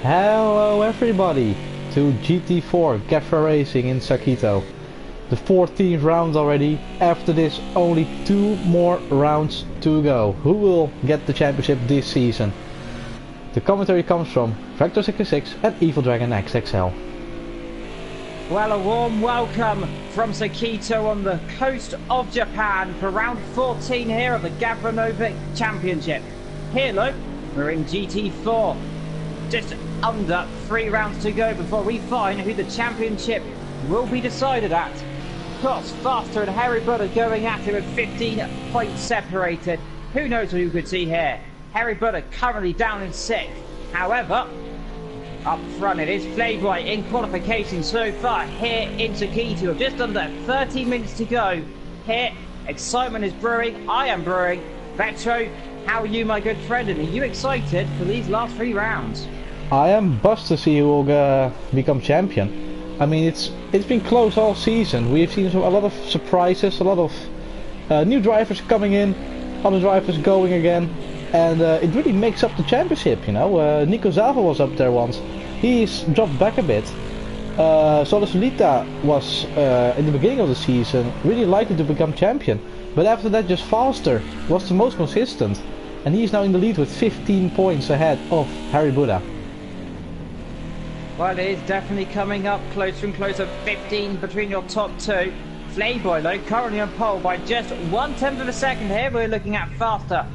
Hello everybody to GT4 Gavra Racing in Sakitto. The 14th round already. After this only 2 more rounds to go. Who will get the championship this season? The commentary comes from Vector66 and Evil Dragon XXL. Well, a warm welcome from Sakitto on the coast of Japan for round 14 here of the Gavra Racing Championship. Here, look, we're in GT4. Just under 3 rounds to go before we find who the championship will be decided at. Of course, Faster and Harry Butter going at it with 15 points separated. Who knows what you could see here? Harry Butter currently down in 6th. However, up front it is Playboy in qualification so far here in Sakitto. Just under 30 minutes to go. Here, excitement is brewing. I am brewing. Vetro, how are you, my good friend? And are you excited for these last 3 rounds? I am buzzed to see who will become champion. I mean, it's been close all season. We've seen a lot of surprises, a lot of new drivers coming in, other drivers going again, and it really makes up the championship, you know. Nico Zava was up there once. He's dropped back a bit. Solita was in the beginning of the season really likely to become champion, but after that just Faster was the most consistent, and he's now in the lead with 15 points ahead of Harry Buddha. Well, it is definitely coming up closer and closer. 15 between your top 2. Playboy, though, currently on pole by just 1/10 of a second here. We're looking at Faster.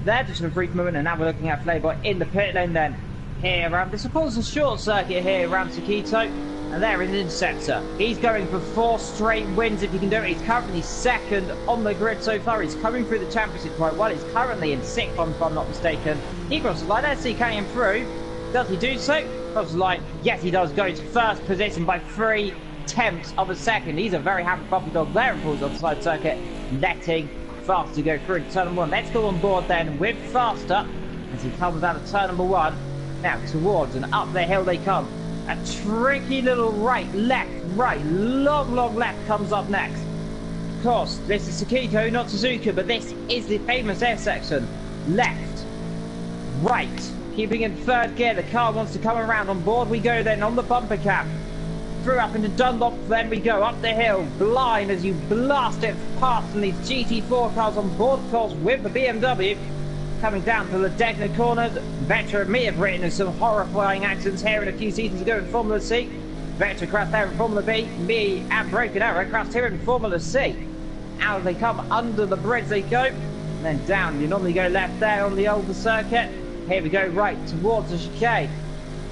There, just a brief moment, and now we're looking at Playboy in the pit lane then. Here around, this of course is a short circuit here around Sakitto. And there is Interceptor. He's going for 4 straight wins if he can do it. He's currently 2nd on the grid so far. He's coming through the championship quite well. He's currently in 6th, if I'm not mistaken. He crosses the line. Let's see, can he improve? Does he do so? Crosses the line. Yes, he does. Goes first position by 3/10 of a second. He's a very happy puppy dog there and pulls on the side circuit, letting Faster go through to turn number 1. Let's go on board then with Faster as he comes out of turn number 1. Now towards and up the hill they come. A tricky little right, left, right, long left comes up next. Of course, this is Sakitto, not Suzuka, but this is the famous air section. Left, right, keeping in 3rd gear. The car wants to come around. On board we go then on the bumper cap. Through up into Dunlop, then we go up the hill, blind as you blast it past, and these GT4 cars on board, of course, with the BMW. Coming down to the Degner corners, Vector and me have written in some horrifying accidents here in a few seasons ago in Formula C. Vector crashed there in Formula B, me and Broken Arrow crashed here in Formula C. Out they come, under the bridge they go, and then down. You normally go left there on the older circuit. Here we go right towards the chicane.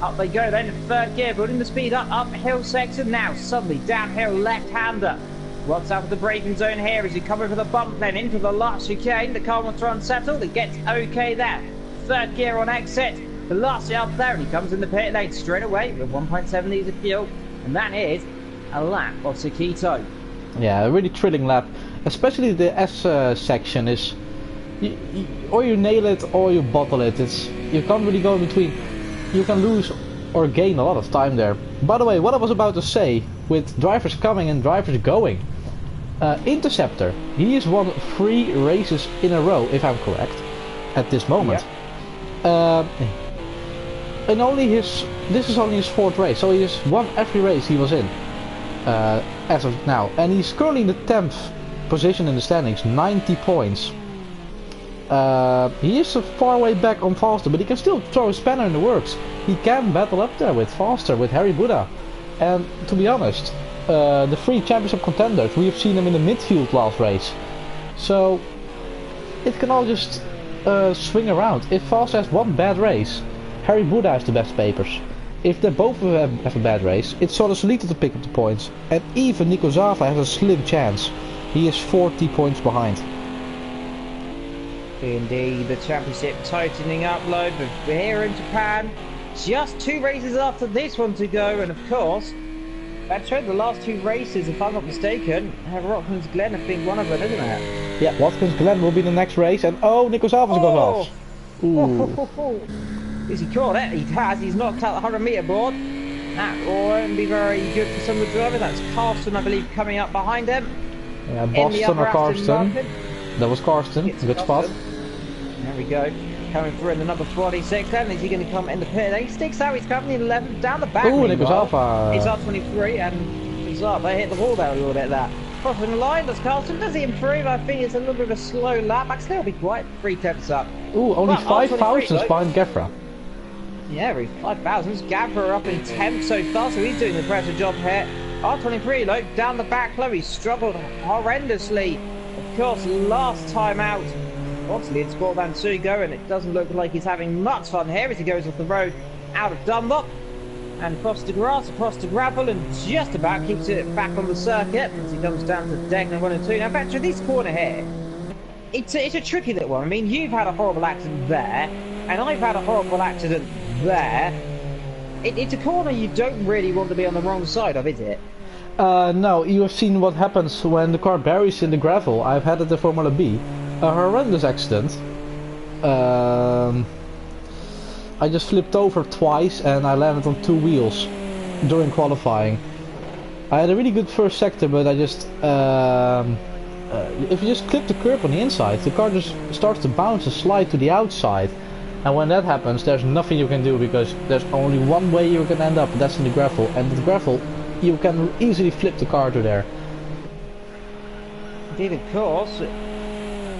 Up they go then in 3rd gear, building the speed up, uphill section now, suddenly downhill left-hander. What's up with the braking zone here as you come over the bump then into the last chicane. The car wants to unsettle, it gets okay there. 3rd gear on exit, the last up there, and he comes in the pit lane straight away with 1.7 litres of fuel. And that is a lap of Sakitto. Yeah, a really thrilling lap. Especially the S section is... or you nail it or you bottle it. You can't really go in between. You can lose or gain a lot of time there. By the way, what I was about to say, with drivers coming and drivers going, Interceptor, he has won 3 races in a row, if I'm correct, at this moment. Yeah. And this is only his 4th race, so he has won every race he was in, as of now. And he's currently in the 10th position in the standings, 90 points. He is a far way back on Faster, but he can still throw a spanner in the works. He can battle up there with Faster, with Harry Buddha. And to be honest, the 3 championship contenders, we have seen them in the midfield last race. So it can all just swing around. If Faster has 1 bad race, Harry Buddha has the best papers. If they both have a bad race, it's sort of Solita to pick up the points. And even Nico Zava has a slim chance. He is 40 points behind. Indeed, the championship tightening up load, but we're here in Japan. Just 2 races after this one to go, and of course, that's right, the last 2 races, if I'm not mistaken, have Watkins Glen have been one of them, isn't it? Yeah, Watkins Glen will be the next race, and oh, Nico Zava's got off. Ooh. Is he caught it? He has. He's knocked out the 100-meter board. That won't be very good for some of the drivers. That's Carsten, I believe, coming up behind him. Yeah, Boston or Carsten. That was Carsten. Good spot. There we go. Coming through in the number 46, then is he going to come in the pit? He sticks out, he's coming in 11th down the back. Oh, and it was Alpha. He's R23 and he's up. They hit the wall there a little bit there. Crossing the line, does Carlson, does he improve? I think it's a little bit of a slow lap. Actually, it'll be quite 3/10 up. Ooh, only Well, 5 R23, thousandths behind Gavra. Yeah, we've 5,000. Gavra up in 10th so far, so he's doing the pressure job here. R23, look, down the back, Chloe struggled horrendously. Of course, last time out, obviously in Sport Van Sugo, and it doesn't look like he's having much fun here as he goes off the road out of Dunlop. And across the grass, across the gravel, and just about keeps it back on the circuit as he comes down to Degner 1 and 2. Now, back to this corner here. It's a tricky little one. I mean, you've had a horrible accident there, and I've had a horrible accident there. It's a corner you don't really want to be on the wrong side of, is it? No, you have seen what happens when the car buries in the gravel. I've had it in Formula B. A horrendous accident. I just flipped over twice and I landed on 2 wheels during qualifying. I had a really good first sector, but I just if you just clip the curb on the inside, the car just starts to bounce and slide to the outside. And when that happens, there's nothing you can do because there's only one way you can end up, and that's in the gravel. And with the gravel, you can easily flip the car to there. Indeed, of course.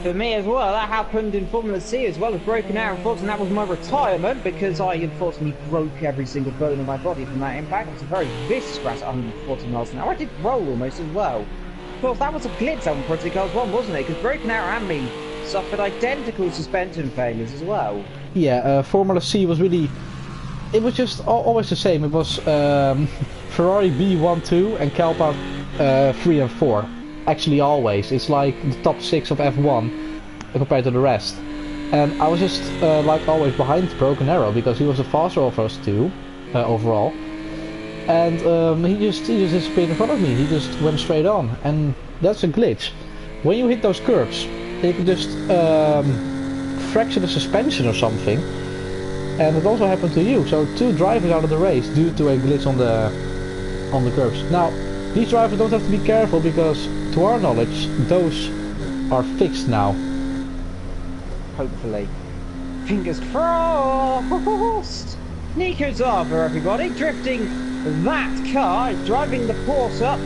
For me as well, that happened in Formula C as well as broken out. Unfortunately, that was my retirement because I unfortunately broke every single bone in my body from that impact. It was a very vicious crash at 140 miles an hour. I did roll almost as well. Of course, that was a glitch on Project Cars 1, wasn't it? Because Broken Arrow and me suffered identical suspension failures as well. Yeah, Formula C was really... It was just always the same. It was Ferrari B1-2 and Calpa 3 and 4. Actually always. It's like the top 6 of F1 compared to the rest. And I was just like always behind Broken Arrow because he was the faster of us two overall. And he just disappeared in front of me. He just went straight on, and that's a glitch. When you hit those curbs, they can just fracture the suspension or something. And it also happened to you. So 2 drivers out of the race due to a glitch on the curbs. Now, these drivers don't have to be careful because, to our knowledge, those are fixed now. Hopefully. Fingers crossed! Nico Zava, everybody, drifting that car, driving the Porsche up.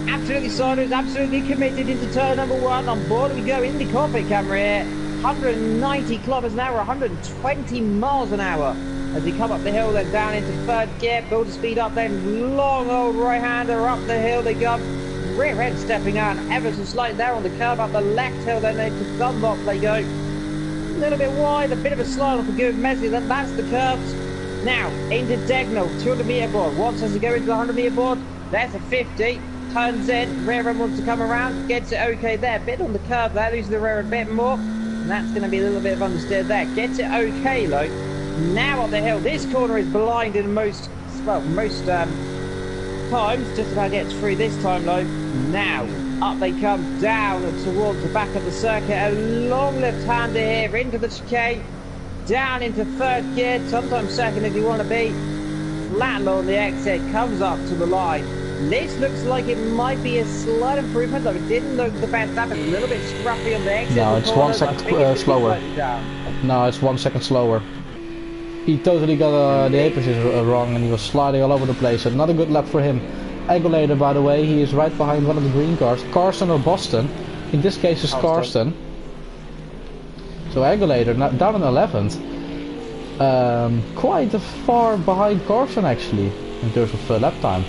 Absolutely solid, absolutely committed into turn number 1. On board we go in the cockpit camera here. 190 kilometers an hour, 120 miles an hour. As we come up the hill, then down into 3rd gear, build the speed up, then long old right-hander up the hill they go. Rear end stepping out, ever so slight there on the curve up the left hill, then they to Dunlop they go. A little bit wide, a bit of a slide off a good Messi, then that's the curves. Now, into Degnell, 200 metre board. Wants us to go into the 100 metre board. There's a 50. Turns in. Rear end wants to come around. Gets it okay there. Bit on the curve there. Loses the rear a bit more. And that's going to be a little bit of understeer there. Gets it okay, though. Now up the hill. This corner is blind in most times. Just about gets through this time, though. Now, up they come down towards the back of the circuit. A long left-hander here into the chicane. Down into 3rd gear, sometimes 2nd if you want to be. Flat on the exit, comes up to the line. This looks like it might be a slight improvement, though it didn't look the best. That was a little bit scruffy on the exit. No, it's 1 second slower. No, it's 1 second slower. He totally got the apex wrong and he was sliding all over the place. So not a good lap for him. Aguilera, by the way, he is right behind one of the green cars. Carson or Boston. In this case, it's Carson. So Aguilera down in 11th, quite far behind Carson actually in terms of lap time.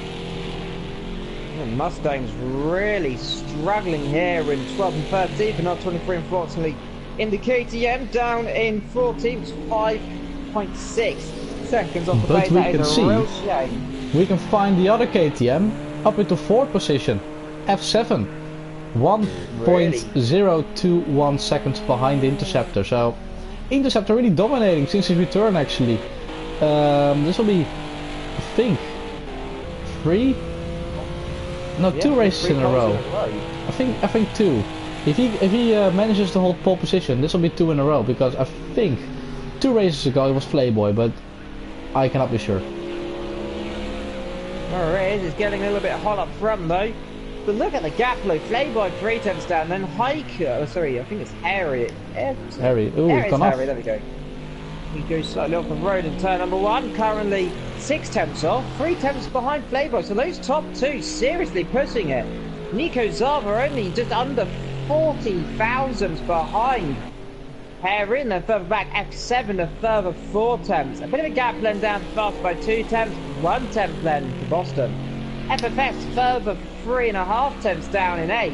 Mustang's really struggling here in 12th and 13th, and not 23 unfortunately. In the KTM down in 14th, 5.6 seconds off the pace. That is a real shame. We can find the other KTM up into 4th position, F7. 1.021 seconds behind the Interceptor, so Interceptor really dominating since his return actually. This will be, I think, 2 races in a row. I think 2. If he manages to hold pole position, this will be 2 in a row because I think 2 races ago it was Playboy, but I cannot be sure. Alright, it's getting a little bit hot up front though. But look at the gap below. Playboy 3 tenths down, then Hiker. Oh, sorry, I think it's Harry. Harry. Ooh, it's gone off. Harry, there we go. He goes slightly off the road in turn number 1. Currently 6 tenths off, 3 tenths behind Playboy. So those top two seriously pushing it. Nico Zava only just under 40 thousandths behind. Harry, and then further back F7 a further 4 tenths. A bit of a gap blend down fast by 2 tenths, 1 tenth blend to Boston. FFS further 3.5 tenths down in 8th.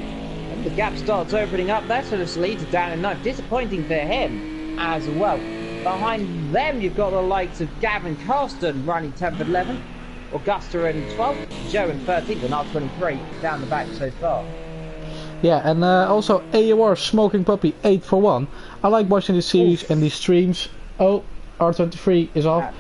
And the gap starts opening up there, so the leader down in 9th. Disappointing for him as well. Behind them, you've got the likes of Gavin Carlston running 10th and 11th, Augusta in 12th, Joe in 13th, and R23 down the back so far. Yeah, and also AOR Smoking Puppy 8 for 1. I like watching this series and these streams. Oh, R23 is off.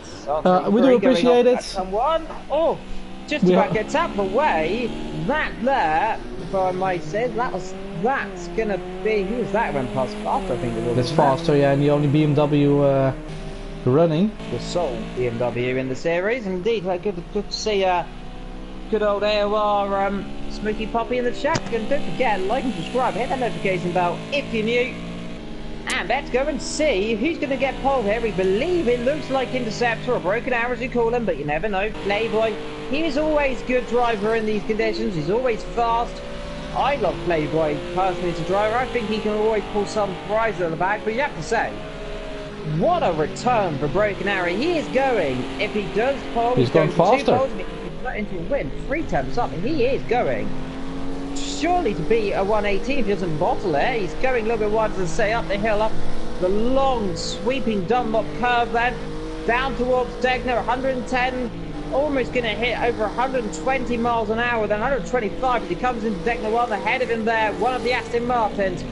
We do appreciate it. Oh, just about gets out of the way. That there, if I might say, that's gonna be, who was that went past faster, I think it was. That's faster, yeah, and the only BMW running. The sole BMW in the series, indeed. Like, good to see good old AOR Smoky Poppy in the chat. And don't forget, like and subscribe, hit that notification bell if you're new. And let's go and see who's going to get pole here. We believe it looks like Interceptor or Broken Arrow as you call him, but you never know. Playboy, he is always a good driver in these conditions. He's always fast. I love Playboy personally as a driver. I think he can always pull some prizes at the back, but you have to say, what a return for Broken Arrow. He is going, if he does pole, he's going faster. 2 poles, into a win 3 times up, and he is going surely to be a 118 if he doesn't bottle it. He's going a little bit wider than say up the hill, up the long sweeping Dunlop curve then down towards Degner. 110, almost going to hit over 120 miles an hour, then 125 as he comes into Degner. Well ahead of him there, one of the Aston Martins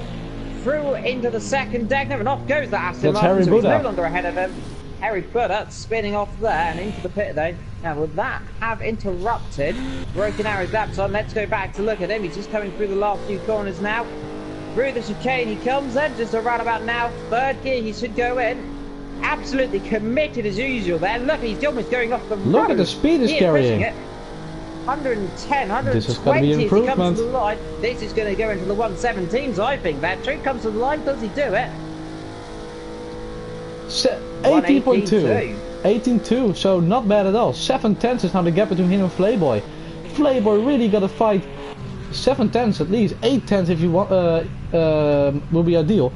through into the second Degner, and off goes the Aston Martin, so he's no longer ahead of him. Harry Buddha spinning off there and into the pit though. Now would that have interrupted Broken Arrow's lap time? Let's go back to look at him. He's just coming through the last few corners now. Through the chicane he comes then, just around about now. 3rd gear he should go in. Absolutely committed as usual there. Look, he's almost going off the road. Look at the speed he's carrying. 110, 120 this is going to be an improvement. As he comes to the line. This is going to go into the 117s, I think. That trick comes to the line. Does he do it? 18.2. 18.2, so not bad at all. 7 tenths is now the gap between him and Playboy. Playboy really got to fight 7 tenths at least. 8 tenths if you want will be ideal.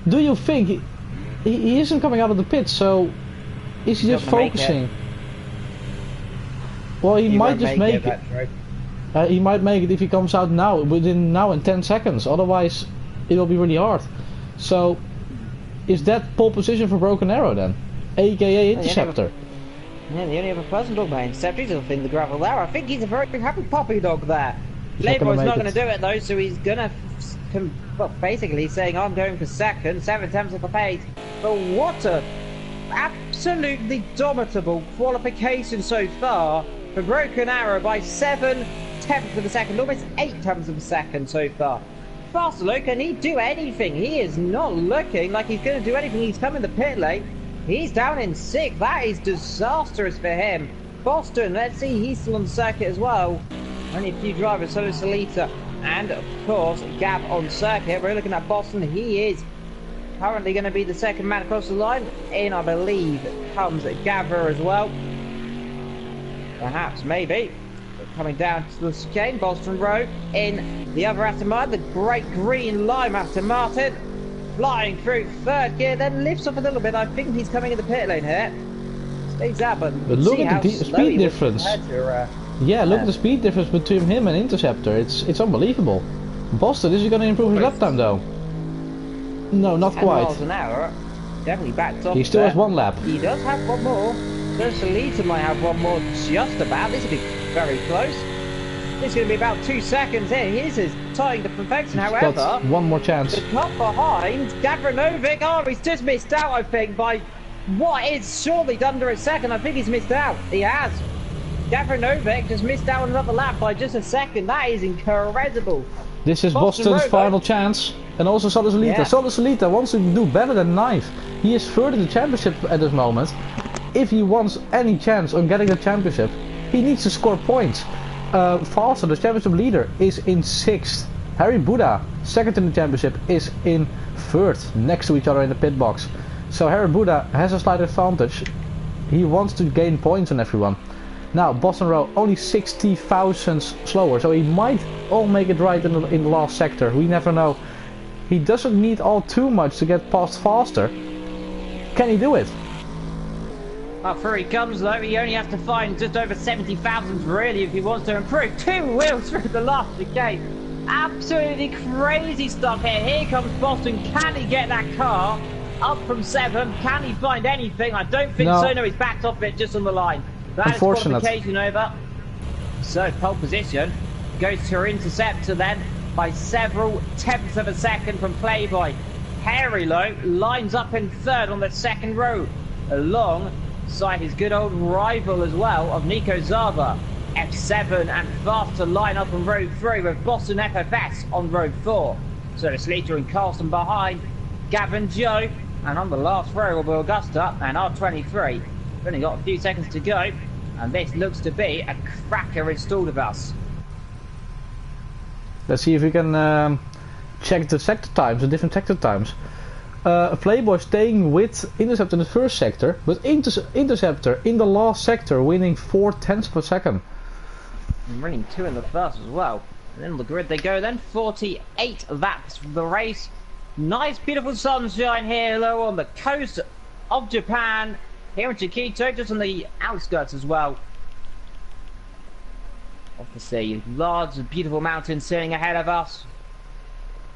Do you think he isn't coming out of the pit? So is he just focusing? Well, he might just make it. He might make it if he comes out now, within now and 10 seconds. Otherwise, it'll be really hard. So, is that pole position for Broken Arrow then? AKA Interceptor. Yeah, the only other person talking about Interceptor is in the gravel there. I think he's a very happy puppy dog there. Playboy's not going to do it though, so he's going to, well, basically saying I'm going for second, 7 tenths off the pace. But what a absolutely domitable qualification so far for Broken Arrow by 7 tenths of a second, almost 8 tenths of a second so far. Faster look, can he do anything? He is not looking like he's going to do anything. He's come in the pit lane. He's down in 6th. That is disastrous for him. Boston, let's see, he's still on the circuit as well. Only a few drivers, so is Salita. And of course, Gav on circuit. We're looking at Boston. He is currently going to be the second man across the line. In, I believe, comes Gavra as well. Perhaps, maybe. Coming down to the chicane, Boston Road in the other Aston Martin, the great green lime Aston Martin, flying through 3rd gear, then lifts off a little bit. I think he's coming in the pit lane here. Stays up, but look at the speed difference. Yeah, look at the speed difference between him and Interceptor. It's unbelievable. Boston, is he going to improve his lap time though? No, not 10 quite. miles an hour, definitely backed off. He still has 1 lap. He does have 1 more. Salita might have 1 more just about. This will be very close. This is going to be about 2 seconds here. He is tying the perfection, however. Got 1 more chance. The cut behind, Gavranovic. Oh, he's just missed out, I think, by what is surely under a second. I think he's missed out. He has. Gavranovic just missed out on another lap by just a second. That is incredible. This is Boston's final chance. And also so does Salita. So does Salita wants to do better than 9th. He is third in the championship at this moment. If he wants any chance on getting the championship, He needs to score points. Foster, the championship leader, is in 6th. Harry Buddha, second in the championship, is in 3rd, next to each other in the pit box. So Harry Buddha has a slight advantage. He wants to gain points on everyone. Now Boston Row only 60 thousandths slower, so he might all make it right in the last sector. We never know. He doesn't need all too much to get past Foster. Can he do it? Well, through he comes though. He only has to find just over 70 thousandths really if he wants to improve. 2 wheels through the last chicane. Absolutely crazy stuff here. Here comes Boston. Can he get that car up from 7th? Can he find anything? I don't think so. No, he's backed off it just on the line. That is qualification over. So pole position goes to her interceptor then by several tenths of a second from Playboy. Harry Lowe lines up in 3rd on the 2nd row, alongside his good old rival as well of Nico Zava. F7 and Faster line up on road 3 with Boston FFS on road 4. So it's Slater and Carlson behind, Gavin Joe, and on the last row will be Augusta and R23. We've only got a few seconds to go, and this looks to be a cracker installed of us. Let's see if we can check the sector times, the different sector times. Playboy staying with Interceptor in the 1st sector, but Interceptor in the last sector winning 4 tenths per second. And running 2 in the 1st as well. And then on the grid they go then, 48 laps for the race. Nice beautiful sunshine here low on the coast of Japan. Here in Sakitto, just on the outskirts as well. Obviously, large beautiful mountains sitting ahead of us.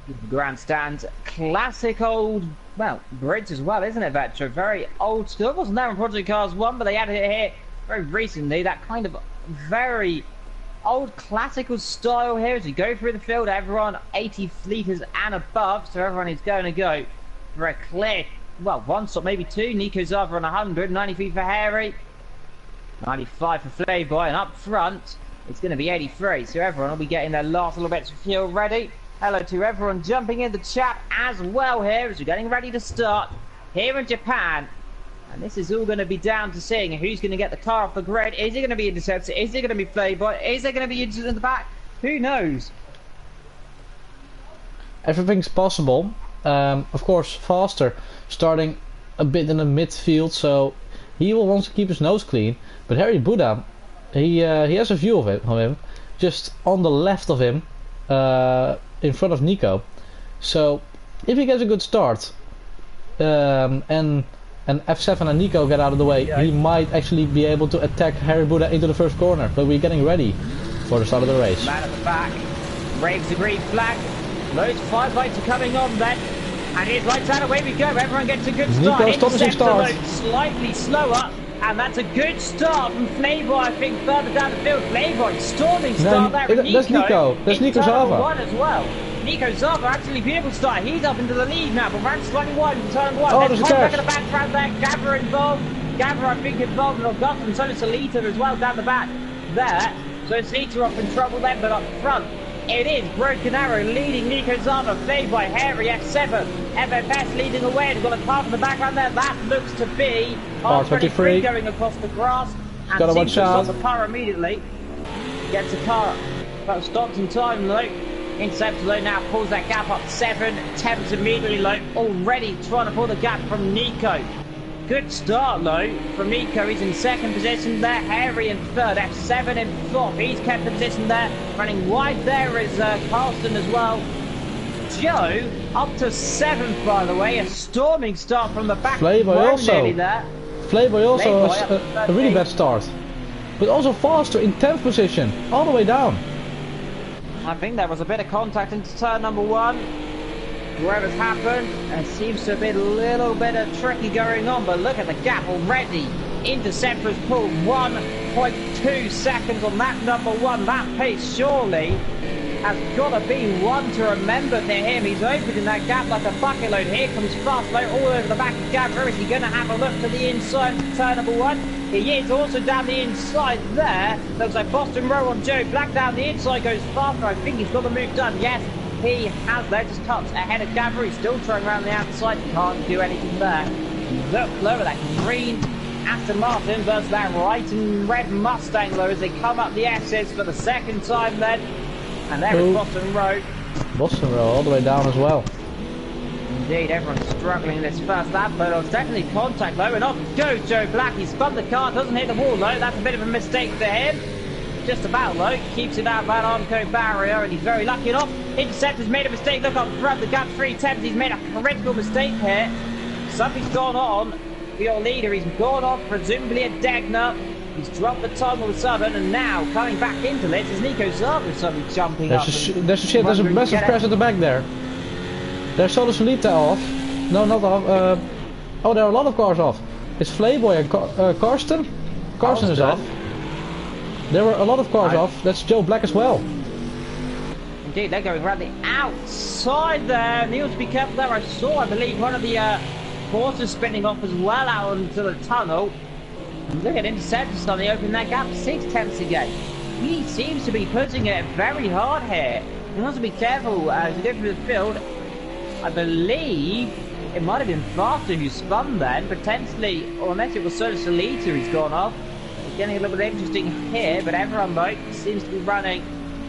Beautiful grandstands. Classic old, well, bridge as well, isn't it, Vetro? Very old school. It wasn't there in Project Cars 1, but they added it here very recently. That kind of very old classical style here as you go through the field. Everyone 80 litres and above, so everyone is going to go for a clear, well, 1 stop, maybe 2. Nico Zava on 100, 93 for Harry, 95 for Playboy, and up front it's going to be 83. So everyone will be getting their last little bits of fuel ready. Hello to everyone jumping in the chat as well here as we're getting ready to start here in Japan. And this is all going to be down to seeing who's going to get the car off the grid. Is it going to be Interceptor? Is it going to be Playboy? Is it going to be in the back? Who knows? Everything's possible. Of course, Faster starting a bit in the midfield, so he will want to keep his nose clean. But Harry Buddha, he has a view of him, just on the left of him, in front of Nico. So if he gets a good start, and F7 and Nico get out of the way, he might actually be able to attack Harry Buddha into the 1st corner. But we're getting ready for the start of the race. Man at the back, raves the green flag. Those 5 lights are coming on then. And here's lights out, away we go. Everyone gets a good start. Nico astonishing start. Slightly slower. And that's a good start from Playboy, I think, further down the field. Playboy, storming start there with Nico. That's Nico. That's Nico Zava. 1 as well. Nico Zava, actually beautiful start. He's up into the lead now, but ran slightly wide in turn 1. Oh, there's a crash. Back at the background there. Gavra involved. Gavra, I think, involved in Augusta, and so is Salita as well down the back there. So Salita off in trouble then, but up front it is Broken Arrow leading Nico Zava, played by Harry F7. FFS leading away, and got a car in the background there. That looks to be R23 going across the grass. And gotta seems watch to out. stop the car immediately. Gets the car, but stops in time though. Interceptor though now pulls that gap up 7 tenths immediately low. Already trying to pull the gap from Nico. Good start though from Nico. He's in 2nd position there. Harry in 3rd. F7 in 4th. He's kept the position there. Running wide there is Carlson as well. Joe up to 7th by the way. A storming start from the back. Playboy also. There. Playboy also has a really bad start. But also Faster in 10th position. All the way down. I think there was a bit of contact into turn number 1. Whatever's happened, there seems to have been a little bit of tricky going on, but look at the gap already. Interceptor has pulled 1.2 seconds on that number 1. That pace surely has got to be one to remember to him. He's opening that gap like a bucket load. Here comes Fast Low all over the back of Gavra. Is he going to have a look to the inside of turn number 1? He is also down the inside there. Looks like Boston Row on Joe Black down the inside goes Faster. I think he's got the move done. Yes, he has there. Just cuts ahead of Gavra. He's still trying around the outside. Can't do anything there. Look lower that green Aston Martin versus that white and red Mustang though as they come up the S's for the second time then. And there is Boston Road. Boston Road all the way down as well. Indeed, everyone's struggling in this first lap, but it was definitely contact though, and off goes Joe Black. He spun the car, doesn't hit the wall though. That's a bit of a mistake for him. Just about though, keeps it out that Armco barrier, and he's very lucky enough. Interceptor's made a mistake, look up front, the gap 310s, he's made a critical mistake here. Something's gone on for your leader, he's gone off, presumably a Degner. He's dropped the tongue all of a sudden, and now coming back into this is Nico Zarco suddenly jumping up. There's a massive crash at the back there. There's Solo Solita off. No, not off. Oh, there are a lot of cars off. It's Playboy and Karsten. Karsten is off. There were a lot of cars off. That's Joe Black as well. Indeed, they're going around the outside there. Neil, to be careful there. I saw, I believe, one of the Porsches spinning off as well out into the tunnel. And look at Interceptor suddenly opening that gap 6/10 again. He seems to be putting it very hard here. He wants to be careful as he goes through the field. I believe it might have been Faster who spun then, potentially, or unless it was Soda Solita who's gone off. It's getting a little bit interesting here, but everyone though seems to be running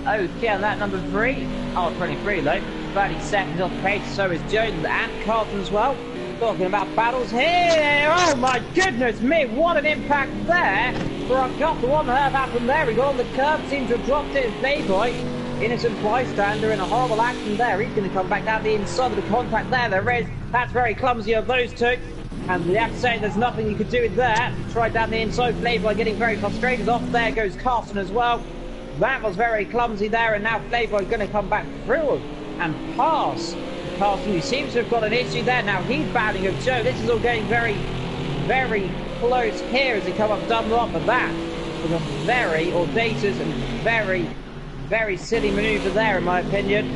okay on that number 3. Oh, 23 though. 30 seconds off pace, so is Jones and Carlton as well. Talking about battles here. Oh my goodness me, what an impact there for our cut. The one that happened there, he got on the curb, seems to have dropped it as Playboy. Innocent bystander in a horrible action there. He's going to come back down the inside of the contact there is. That's very clumsy of those two. And we have to say there's nothing you could do with that. Tried down the inside, Playboy getting very frustrated. Off there goes Carson as well. That was very clumsy there, and now Playboy going to come back through and pass Carson, who seems to have got an issue there. Now he's battling with Joe. This is all getting very, very close here as they come up Dunlop, but that was a very audacious and very silly manoeuvre there, in my opinion.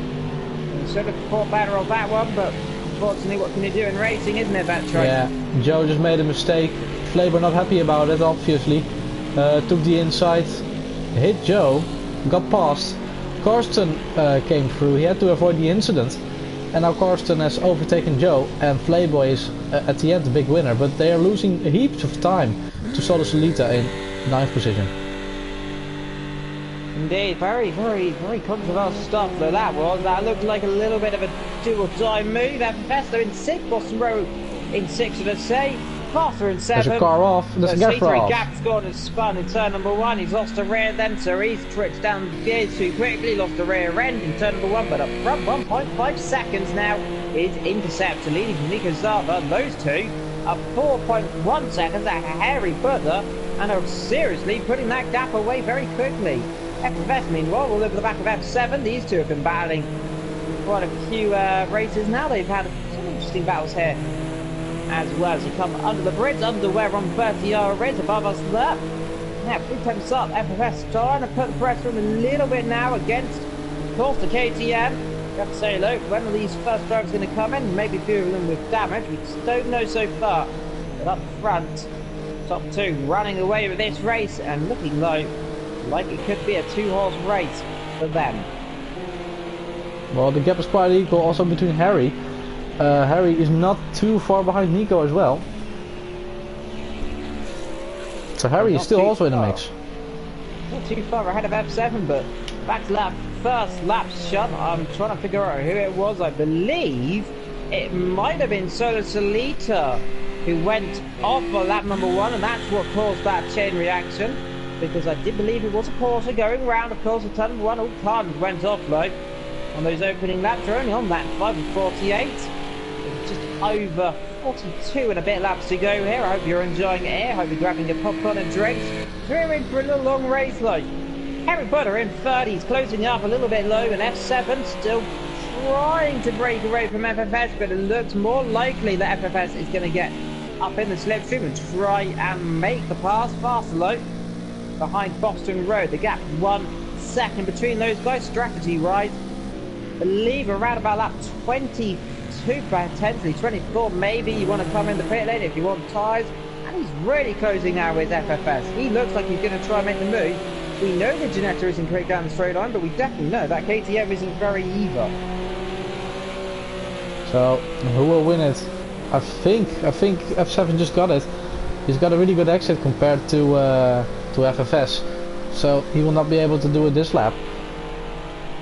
You should have thought better of that one, but unfortunately, what can you do in racing, isn't it, Batron? Yeah, Joe just made a mistake. Flavor not happy about it, obviously. Took the inside, hit Joe, got past. Karsten came through. He had to avoid the incident, and now Karsten has overtaken Joe, and Playboy is at the end the big winner. But they are losing heaps of time to Solo Solita in 9th position. Indeed, very controversial stuff though that was. That looked like a little bit of a do-or-die move. Festo in 6th, Boston Road in 6th, should I say. Faster in 7th. There's a car off, there's a Gavra off. Gap's gone and spun in turn number 1. He's lost a rear then, so he's tripped down the gears too quickly. Lost a rear end in turn number 1, but up front 1.5 seconds now is Interceptor leading from Nico Zava. Those two are 4.1 seconds at Harry Butler and are seriously putting that gap away very quickly. FFS, meanwhile, all over the back of F7. These two have been battling quite a few races now. They've had some interesting battles here as well as they come under the bridge, under where Ron 30R is above us there. Now, 3 temps up. FFS starting to put the pressure on a little bit now against, of course, the KTM. You have to say, look, when are these first drivers going to come in? Maybe a few of them with damage. We just don't know so far. But up front, top 2 running away with this race and looking low. Like it could be a 2-horse race for them. Well, the gap is quite equal also between Harry. Harry is not too far behind Nico as well. So Harry is still also in the mix. Not too far ahead of F7, but back to that first lap shot. I'm trying to figure out who it was. I believe it might have been Solo Solita who went off for lap number 1, and that's what caused that chain reaction. Because I did believe it was a Porsche going round. Of course, the turn 1, all cars went off though on those opening laps. They're only on that 5:48. Just over 42 and a bit laps to go here. I hope you're enjoying it. I hope you're grabbing your popcorn and drinks. We're in for a little long race though. Harry Butter in 30s, closing up a little bit low, and F7 still trying to break away from FFS, but it looks more likely that FFS is going to get up in the slipstream and try and make the pass faster though. Behind Boston Road, the gap 1 second between those guys. Strategy wise, believe around about lap 22, potentially 24 maybe. You want to come in the pit lane if you want tyres, and he's really closing now with FFS. He looks like he's going to try and make the move. We know the Ginetta isn't great down the straight line, but we definitely know that KTM isn't very either. So who will win it? I think F7 just got it. He's got a really good exit compared to FFS, so he will not be able to do it this lap.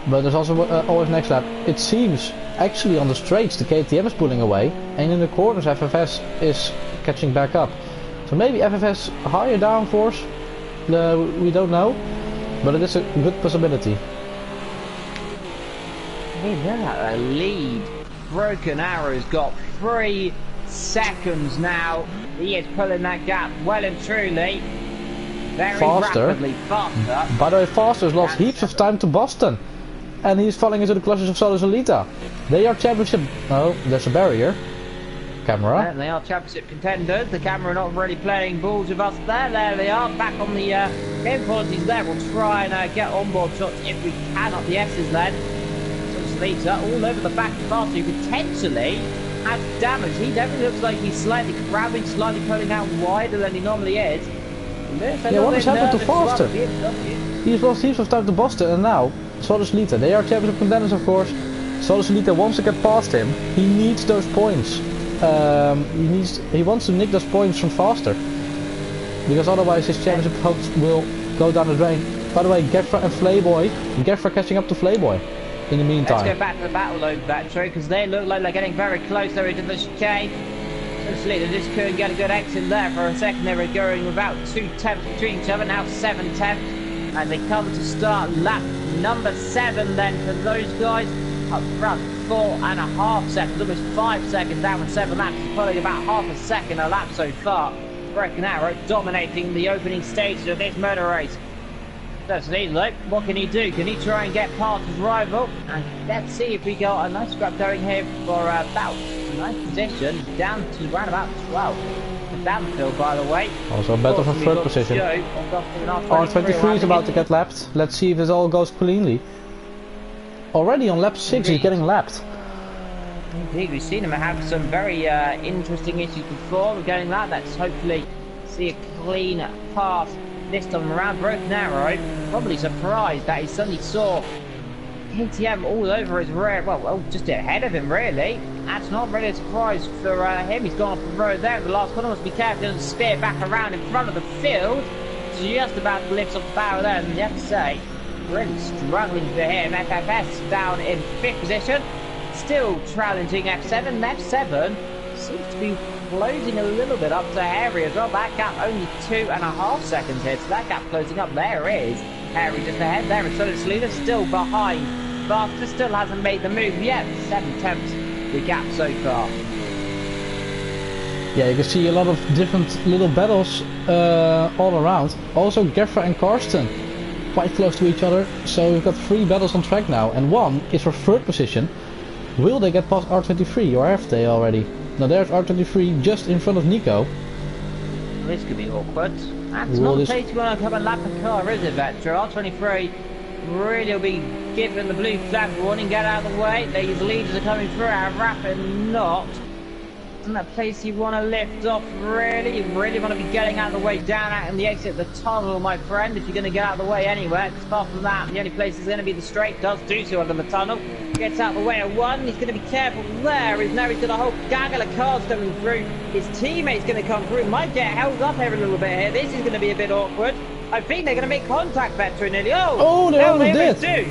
But there's also always next lap. It seems actually on the straights the KTM is pulling away, and in the corners FFS is catching back up. So maybe FFS higher downforce, we don't know, but it is a good possibility. Hey, they're at a lead. Broken Arrow's got 3 seconds now. He is pulling that gap well and truly. Very rapidly faster. By the way, Foster's lost heaps of time to Boston. And he's falling into the clutches of Solus Elita. They are championship... Oh, there's a barrier. Camera. Yeah, they are championship contenders. The camera not really playing balls with us there. There they are, back on the game qualities there. We'll try and get onboard shots if we can up the S's then. Solus Elita all over the back of Foster, who potentially has damage. He definitely looks like he's slightly grabbing, slightly pulling out wider than he normally is. Yeah, what has happened to Foster? He's lost heaps of time to Boston, and now Solus Elita. They are championship contenders, of course. Solus Elita wants to get past him. He needs those points. He wants to nick those points from Foster, because otherwise his championship hopes will go down the drain. By the way, Gavra and Flayboy. Gavra catching up to Flayboy in the meantime. Let's go back to the battle over that tree, because they look like they're getting very close there into the chicane. They just couldn't get a good exit there. For a second they were going about 2 tenths between each other, now 7 tenths. And they come to start lap number 7 then for those guys. Up front, 4.5 seconds, almost 5 seconds down in 7 laps. Pulling about half a second a lap so far. Broken Arrow dominating the opening stages of this motor race. Let's see, look, what can he do? Can he try and get past his rival? And let's see if we got a nice grab going here for about a nice position down to around about 12. Downfield, by the way. Also a battle for 3rd position. R23 is about to get lapped. Let's see if this all goes cleanly. Already on lap 6 he's getting lapped. Indeed, we've seen him have some very interesting issues before. We're getting that. Let's hopefully see a clean pass this time around. Broken Arrow, probably surprised that he suddenly saw KTM all over his rear, well, just ahead of him really. That's not really a surprise for him. He's gone off the road there in the last corner. Must be careful, he doesn't spear back around in front of the field. Just about lifts off the barrel there, and you have to say, really struggling for him. FFS down in 5th position, still challenging F7. F7 seems to be closing a little bit up to Harry as well. That gap only 2.5 seconds here, so that gap closing up. There is Harry just ahead there, and Solus Elita still behind. Foster still hasn't made the move yet. 7 tenths the gap so far. Yeah, you can see a lot of different little battles all around. Also Gavra and Karsten quite close to each other, so we've got 3 battles on track now, and 1 is for 3rd position. Will they get past R23, or have they already? Now there's R23 just in front of Nico. This could be awkward. That's not the place you want to come and lap a car, is it, Vetra? R23 really will be given the blue flag warning, get out of the way. These leaders are coming through our rapid knot. Isn't that place you want to lift off, really? You really want to be getting out of the way, down out in the exit of the tunnel, my friend, if you're going to get out of the way anywhere. Because apart from that, the only place is going to be the straight. Does do so under the tunnel. Gets out of the way at 1. He's going to be careful there. Now he's got a whole gaggle of cars coming through. His teammate's going to come through. Might get held up here a little bit here. This is going to be a bit awkward. I think they're going to make contact, Veteran, nearly. Oh, they almost did.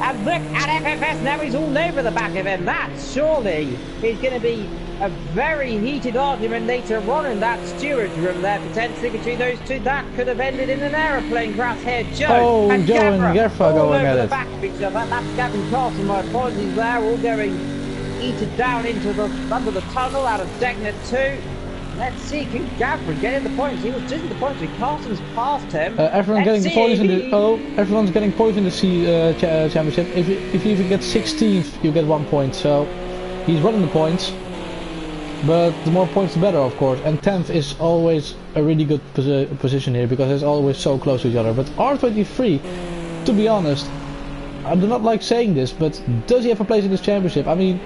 And look at FFS, now he's all over the back of him. That surely is going to be a very heated argument later on in that steward's room there, potentially between those two. That could have ended in an aeroplane crash here. Joe and Gavra going at it. Back of each other. That's Gavin Carson, my apologies there, all going heated down into the under the tunnel out of Decknet 2. Let's see, can Gavra get in the points? He was just in the points, but Carson's past him. Everyone's getting points in the everyone's getting points in the championship. If you even get 16th, you get 1 point. So he's running the points, but the more points the better, of course. And 10th is always a really good position here because it's always so close to each other. But R23, to be honest, I do not like saying this, but does he have a place in this championship? I mean,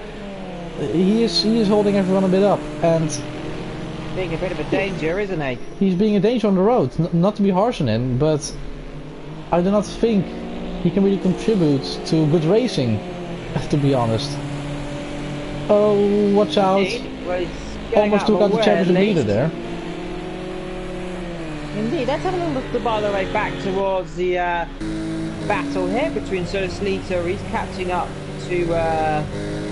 he is holding everyone a bit up, and being a bit of a danger, isn't he? He's being a danger on the road, not to be harsh on him, but I do not think he can really contribute to good racing, to be honest. Oh, watch out. Well, almost took out the championship leader there. Indeed, let's have a little look, by the way, back towards the battle here between Solslito. He's catching up to, well,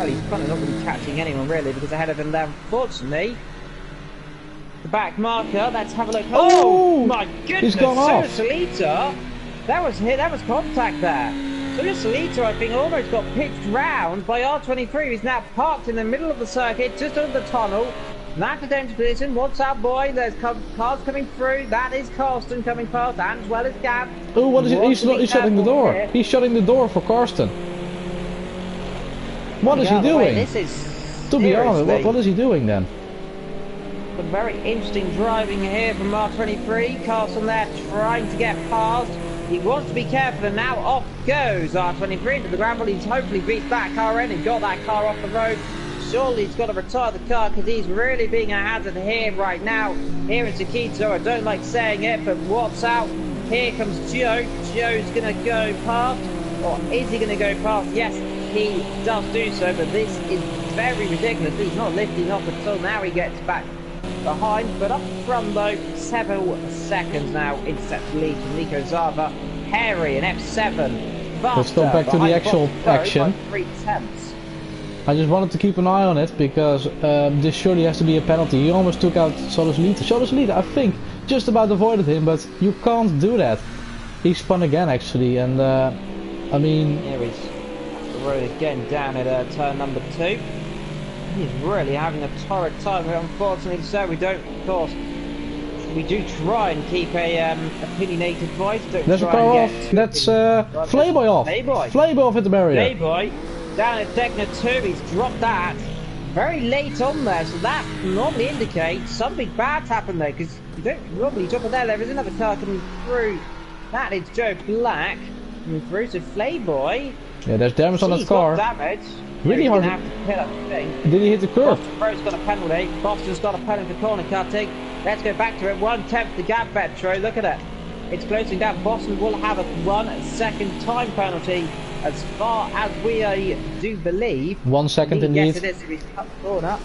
he's kind of not really catching anyone really because ahead of him there, unfortunately. The back marker, let's have a look. Oh, my goodness, he's gone off. Solslito, that was contact there. Solslito, I think, almost got pitched round by R23. He's now parked in the middle of the circuit, just under the tunnel. Not a dangerous position. What's up, boy? There's cars coming through. That is Karsten coming past, and as well as Gav. Oh, what is it? He's shutting the door. Here. He's shutting the door for Karsten. What is he doing? This is to be honest, what is he doing then? Some very interesting driving here from R23. Karsten there trying to get past. He wants to be careful, and now off goes R23 into the gravel. He's hopefully beat that car in and got that car off the road. Surely he's got to retire the car because he's really being a hazard here right now. Here in Sakitto, I don't like saying it, but what's out? Here comes Joe. Joe's going to go past, or is he going to go past? Yes, he does do so, but this is very ridiculous. He's not lifting off until now he gets back behind, but up front though, 7 seconds now, intercept lead from Nico Zava. Harry and F7. Let's go back to the actual action. 3/10. I just wanted to keep an eye on it because this surely has to be a penalty. He almost took out Solslito. Solslito, I think, just about avoided him, but you can't do that. He spun again actually, and I mean... Here he's the road again down at turn number 2. He's really having a torrid time here, unfortunately, so we don't, of course, we do try and keep a opinionated voice. There's a car off. That's Flayboy off. Flayboy off at the barrier. Flayboy down at Techno 2. He's dropped that very late on there, so that normally indicates something bad's happened there, because you don't normally drop it there. There is another car coming through. That is Joe Black coming through. So Flayboy. Yeah, there's damage on that car. Damage. Really hard. Have to hit up the thing. Did he hit the curb? Boston's got a penalty. Boston's got a penalty for corner cutting. Let's go back to it. 1/10 to Gav Petro. Look at it. It's closing down. Boston will have a 1 second time penalty, as far as we do believe. 1 second indeed. Yes, it is. He's cut the corner.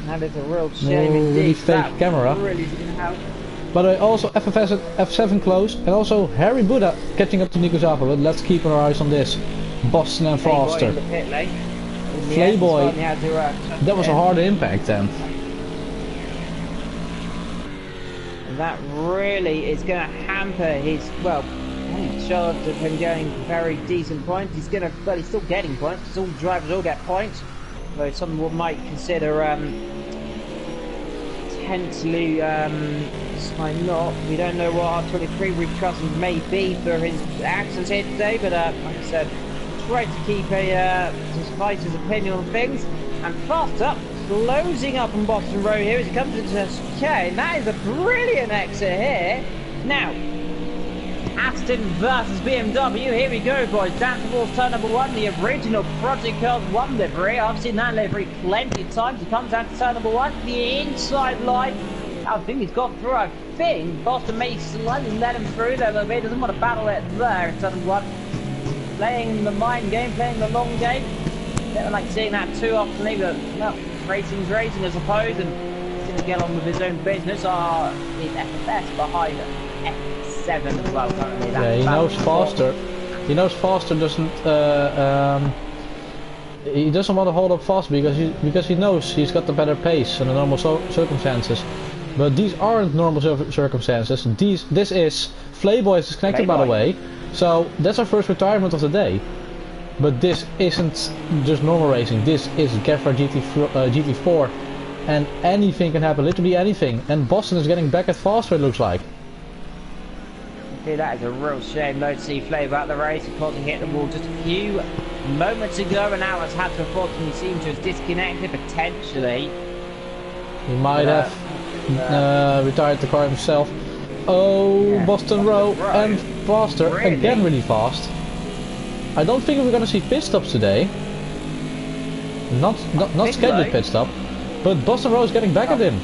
And it's a real shame indeed. Really fake camera. Really didn't help. But also FFS at F7 close, and also Harry Buddha catching up to Nico Zava. But let's keep our eyes on this. Boston and Foster. Flayboy, that was a hard impact then. And that really is going to hamper his, well, short of him getting very decent points. He's going to, well, he's still getting points, because all drivers all get points. Though some might consider potentially sign not. We don't know what R23 repercussions may be for his actions here today, but like I said, try to keep despite his opinion on things. And Foster closing up on Boston Road here as he comes into K. That is a brilliant exit here. Now, Aston versus BMW. Here we go, boys. Down towards turn number 1, the original Project Cars 1 livery. I've seen that livery plenty of times. He comes down to turn number 1, the inside line. I think he's got through. I think Boston may slightly let him through there a little bit. He doesn't want to battle it there in turn number 1. Playing the mind game, playing the long game. Don't like seeing that too often, but no, racing's racing, I suppose, and he's going to get on with his own business. His FFS behind F7 as well currently. Yeah, he knows Foster. He knows Foster doesn't. He doesn't want to hold up fast because he knows he's got the better pace under normal circumstances. But these aren't normal circumstances. This is Flayboy is disconnected, by the way. So that's our first retirement of the day. But this isn't just normal racing. This is Gavra GT4, and anything can happen. Literally anything. And Boston is getting back at faster, it looks like. Okay, that is a real shame though to see Flavor out the race. Of course, he hit the wall just a few moments ago, and now has had to unfortunately seem to have disconnected potentially. He might have retired the car himself. Oh, yeah, Boston Row and Foster again really fast. I don't think we're gonna see pit stops today. Not scheduled pit stop, but Boston Row is getting back at him.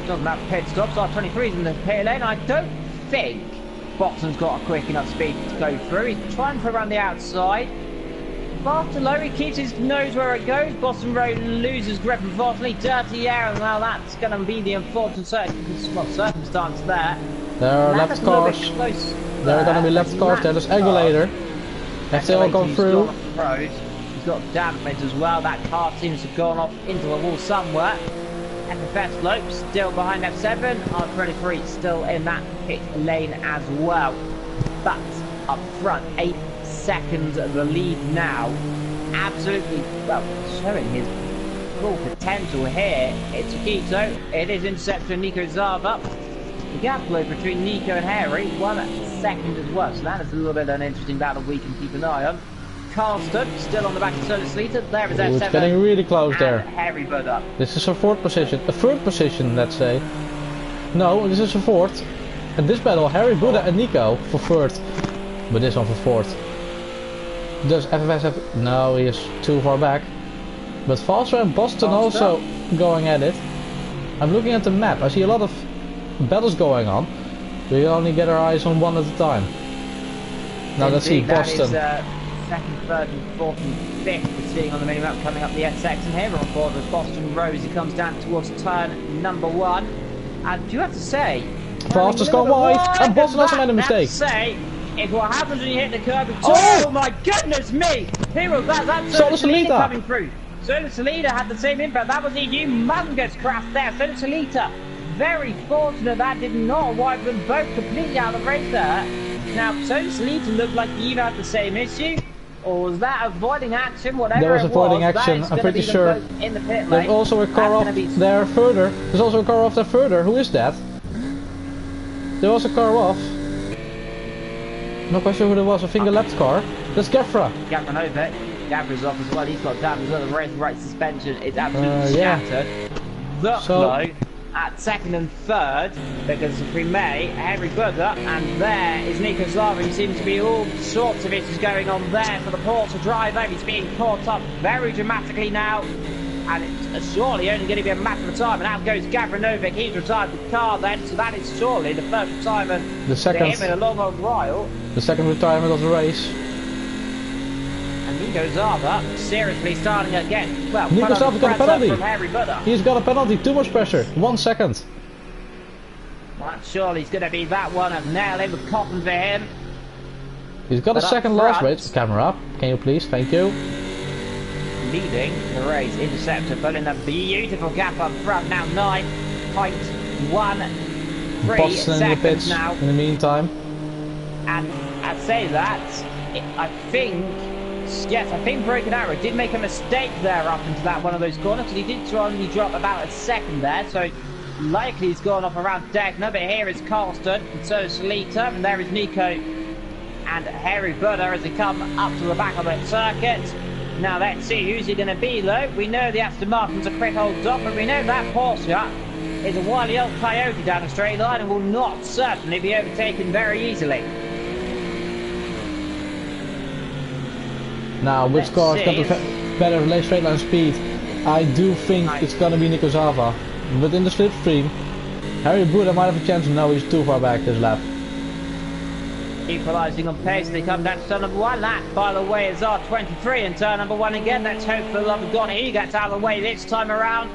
Doesn't have pit stops. R23's in the pit lane. I don't think Boston's got a quick enough speed to go through. He's trying for around the outside. Faster low, he keeps his nose where it goes. Boston Road loses grip, unfortunately. Dirty air, and well, that's going to be the unfortunate circumstance there. There are left cars. There are going to be left cars. There's Regulator. If they all go through. He's got damage as well. That car seems to have gone off into the wall somewhere. FFS Slope still behind F7. R23 still in that pit lane as well. But up front, 8 seconds the lead now. Absolutely, well, showing his full potential here. It's Sakitto. It is interceptor Nico Zava. The gap below between Nico and Harry, 1 second as well. So that is a little bit of an interesting battle we can keep an eye on. Carlston still on the back of Solis Lita. There is F7. It's getting really close there. Harry Budd. This is a fourth position. A third position, let's say. No, this is a fourth. In this battle, Harry, Buddha and Nico for third. But this one for fourth. Does FFS have... No, he is too far back. But Foster and Boston also going at it. I'm looking at the map. I see a lot of battles going on. We only get our eyes on one at a time. Now let's see Boston. Second, third and fourth and fifth we're seeing on the mini-map coming up the section here. We're on board with Boston Rose. He comes down towards turn number 1. And do you have to say... Foster's gone wide, and Boston also made a mistake. If what happens when you hit the curb... Oh my goodness me! Here, that's Solis Lita coming through. Solis Lita had the same impact. That was a humongous crash there. Solis Lita, very fortunate that did not wipe them both completely out of the race there. Now, Solis Lita looked like he either had the same issue, or was that avoiding action, whatever there was avoiding action, I'm pretty sure. In the pit lane. There's also a car off there further. There's also a car off there further. Who is that? There was a car off. Not quite sure who there was. I think a left car. That's Gavra. Gavra Novak. Gavra's off as well. He's got damage on the race right suspension. It's absolutely shattered. Zucklow at second and third because of Prime, Henry Burger, and there is Nico Zava. He seems to be all sorts of issues going on there for the Porsche driver. He's being caught up very dramatically now, and it's surely only going to be a matter of time. And out goes Gavra Novak. He's retired the car then, so that is surely the first retirement the second, for him in a long old while. The second retirement of the race. And Nico Zava seriously starting again. Well, Nico Zava got a penalty. From Harry Butter. He's got a penalty. Too much pressure. 1 second. Well, surely it's going to be that one of nail in with cotton for him. He's got a second last race. Camera up. Can you please? Thank you. Leading the race, Interceptor pulling a beautiful gap up front. Now 9.13 Boston in the pits seconds now. In the meantime. And I'd say that I think Broken Arrow did make a mistake there up into that one of those corners, because he did only drop about a second there, so likely he's gone off around Degner. But here is Carlston, and so is Salita, and there is Nico and Harry Butter as they come up to the back of the circuit. Now let's see who's he going to be though. We know the Aston Martin's a quick old dot, but we know that Porsche is a wily old coyote down the straight line and will not certainly be overtaken very easily. Now, which car's got the better straight line speed? I do think it's going to be Nico Zava. But in the slipstream, Harry Buddha might have a chance. No, he's too far back this lap. Equalising on pace, they come down to turn number 1. That, by the way, is R23 in turn number 1 again. Let's hope for the love of God he gets out of the way this time around.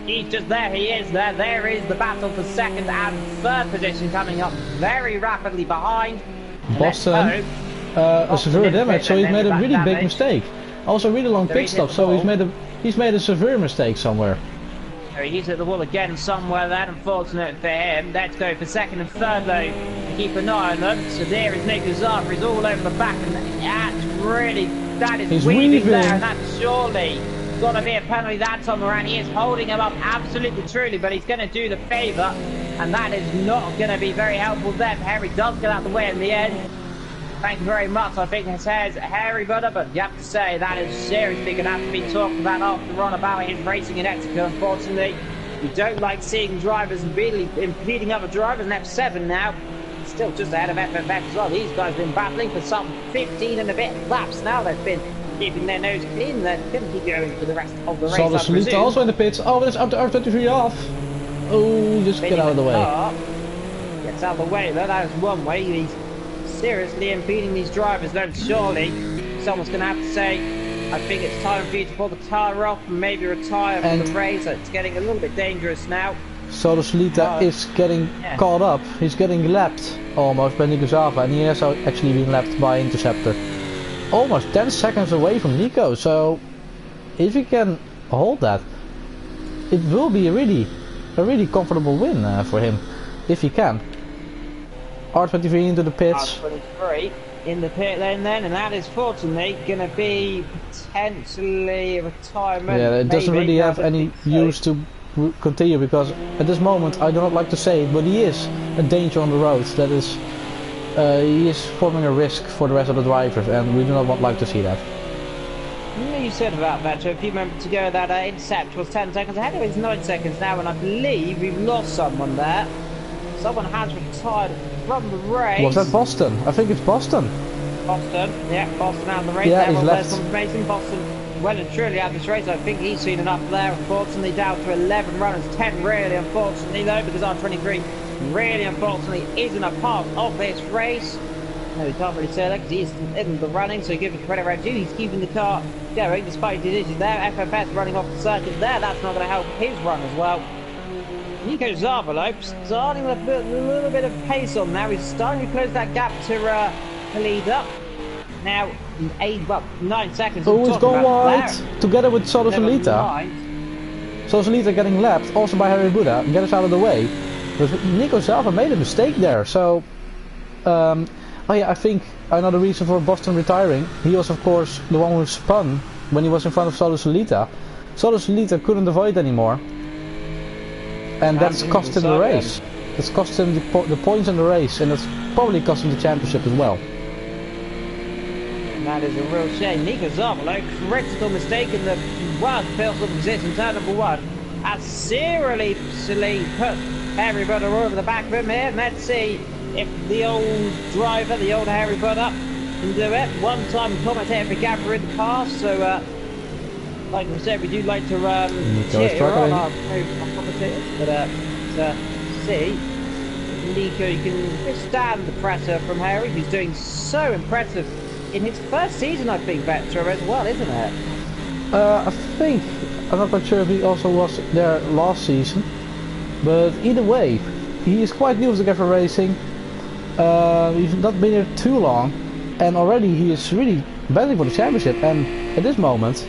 He's just there, he is there. There is the battle for second and third position coming up very rapidly behind. Boston. A severe damage, so he's made a really big mistake. Also, really long pit stop, so he's made a severe mistake somewhere. He's at the wall again somewhere there, unfortunate for him. Let's go for second and third though, to keep an eye on them. So there is Nico Zava, he's all over the back, and that is weaving there, and that's surely got to be a penalty that time around. He is holding him up absolutely truly, but he's going to do the favour, and that is not going to be very helpful there. Harry does get out of the way in the end. Thank you very much. I think it says Harry Butter, but you have to say that is seriously going to have to be talked about after on about his racing in Exeter. Unfortunately, we don't like seeing drivers really impeding other drivers. And F7 now, still just ahead of FFF as well. These guys have been battling for some 15 and a bit laps now. They've been keeping their nose clean. They're going to keep going for the rest of the race. So the Salita also in the pits. Oh, there's up to R23 off. Oh, just get out of the way. Gets out of the way though. That is one way. He's seriously impeding these drivers, then surely someone's going to have to say I think it's time for you to pull the tyre off and maybe retire from the race. It's getting a little bit dangerous now. Solo Solita is getting caught up. He's getting lapped almost by Nico Zava, and he has actually been lapped by Interceptor. Almost 10 seconds away from Nico, so if he can hold that, it will be a really comfortable win for him, if he can. R23 into the pits. R23 in the pit lane then, and that is fortunately going to be potentially a retirement. Yeah, it doesn't really have any use to continue, because at this moment, I do not like to say it, but he is a danger on the road. That is, he is forming a risk for the rest of the drivers, and we do not like to see that. You said about that a few moments ago that Intercept was 10 seconds ahead of his 9 seconds now, and I believe we've lost someone there. Someone has retired from the race. Was that Boston? I think it's Boston. Boston, yeah, Boston out of the race. Yeah, he's left. Confirmation. Boston well and truly out of this race. I think he's seen enough there, unfortunately, down to 11 runners, 10 really unfortunately though, because R23 really unfortunately isn't a part of this race. No, we can't really say that because he isn't the running, so give him credit where due. He's keeping the car going despite his issues there. FFS running off the circuit there, that's not going to help his run as well. Nico Zava starting with a little bit of pace on now. He's starting to close that gap to lead up. Now, 9 seconds. Oh, he's gone wide together with Solo Solita. Solo Solita getting lapped also by Harry Buddha. Get us out of the way. But Nico Zava made a mistake there, so... oh yeah, I think another reason for Boston retiring, he was of course the one who spun when he was in front of Solo Solita. Solo Solita couldn't avoid anymore. And that's cost him the race. That's cost him the points in the race, and that's probably cost him the championship as well. And that is a real shame. Nico Zava, critical mistake in the first of position, turn number 1. Has seriously put everybody over the back of him here. Let's see if the old driver, the old Harry Butter, can do it. One-time commentator for Gavra in the past, so like we said, we do like to cheer on our commentators, but to see Nico, you can withstand the pressure from Harry, who's doing so impressive in his first season, I think, Vector as well, isn't it? I think, I'm not quite sure if he also was there last season, but either way, he is quite new to Gavra Racing. He's not been here too long, and already he is really battling for the championship, and at this moment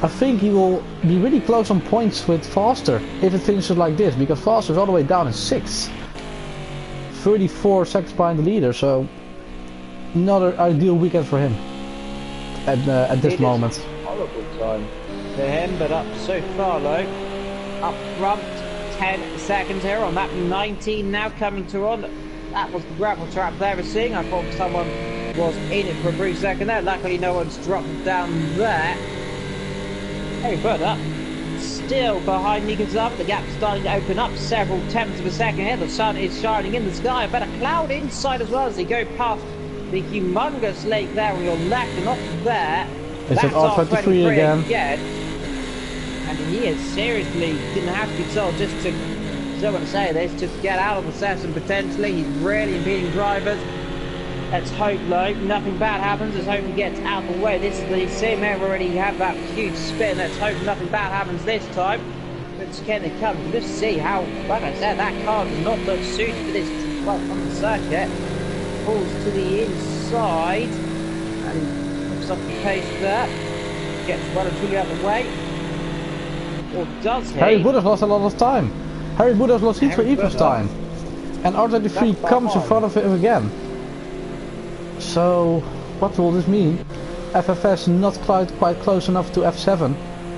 I think he will be really close on points with Foster if it finishes like this, because Foster is all the way down in 6th. 34 seconds behind the leader, so not an ideal weekend for him at this moment. Horrible time for him, but up so far though. Up front, 10 seconds here on that 19 now coming to on. That was the gravel trap they were seeing. I thought someone was in it for a brief second there. Luckily no one's dropped down there. Hey, Buddha, still behind Nico Zava. The gap's starting to open up several tenths of a second here. The sun is shining in the sky. A better cloud inside as well as they go past the humongous lake there on your left and off there. It's at R23 again. And he is seriously didn't have to be told just to, I don't want to say this, just to get out of the session potentially. He's really impeding drivers. Let's hope though, nothing bad happens. Let's hope he gets out of the way. This is the same area already have that huge spin. Let's hope nothing bad happens this time. But can it come? Just see how, like I said, that car does not look suited to this, well, on the circuit. Pulls to the inside and looks up the pace there. Gets well and truly out of the way. Or does he? Harry Buddha's lost a lot of time. Harry Buddha's lost heat for Epo's time. And R23 comes in front of him again. So, what will this mean? FFS not quite close enough to F7.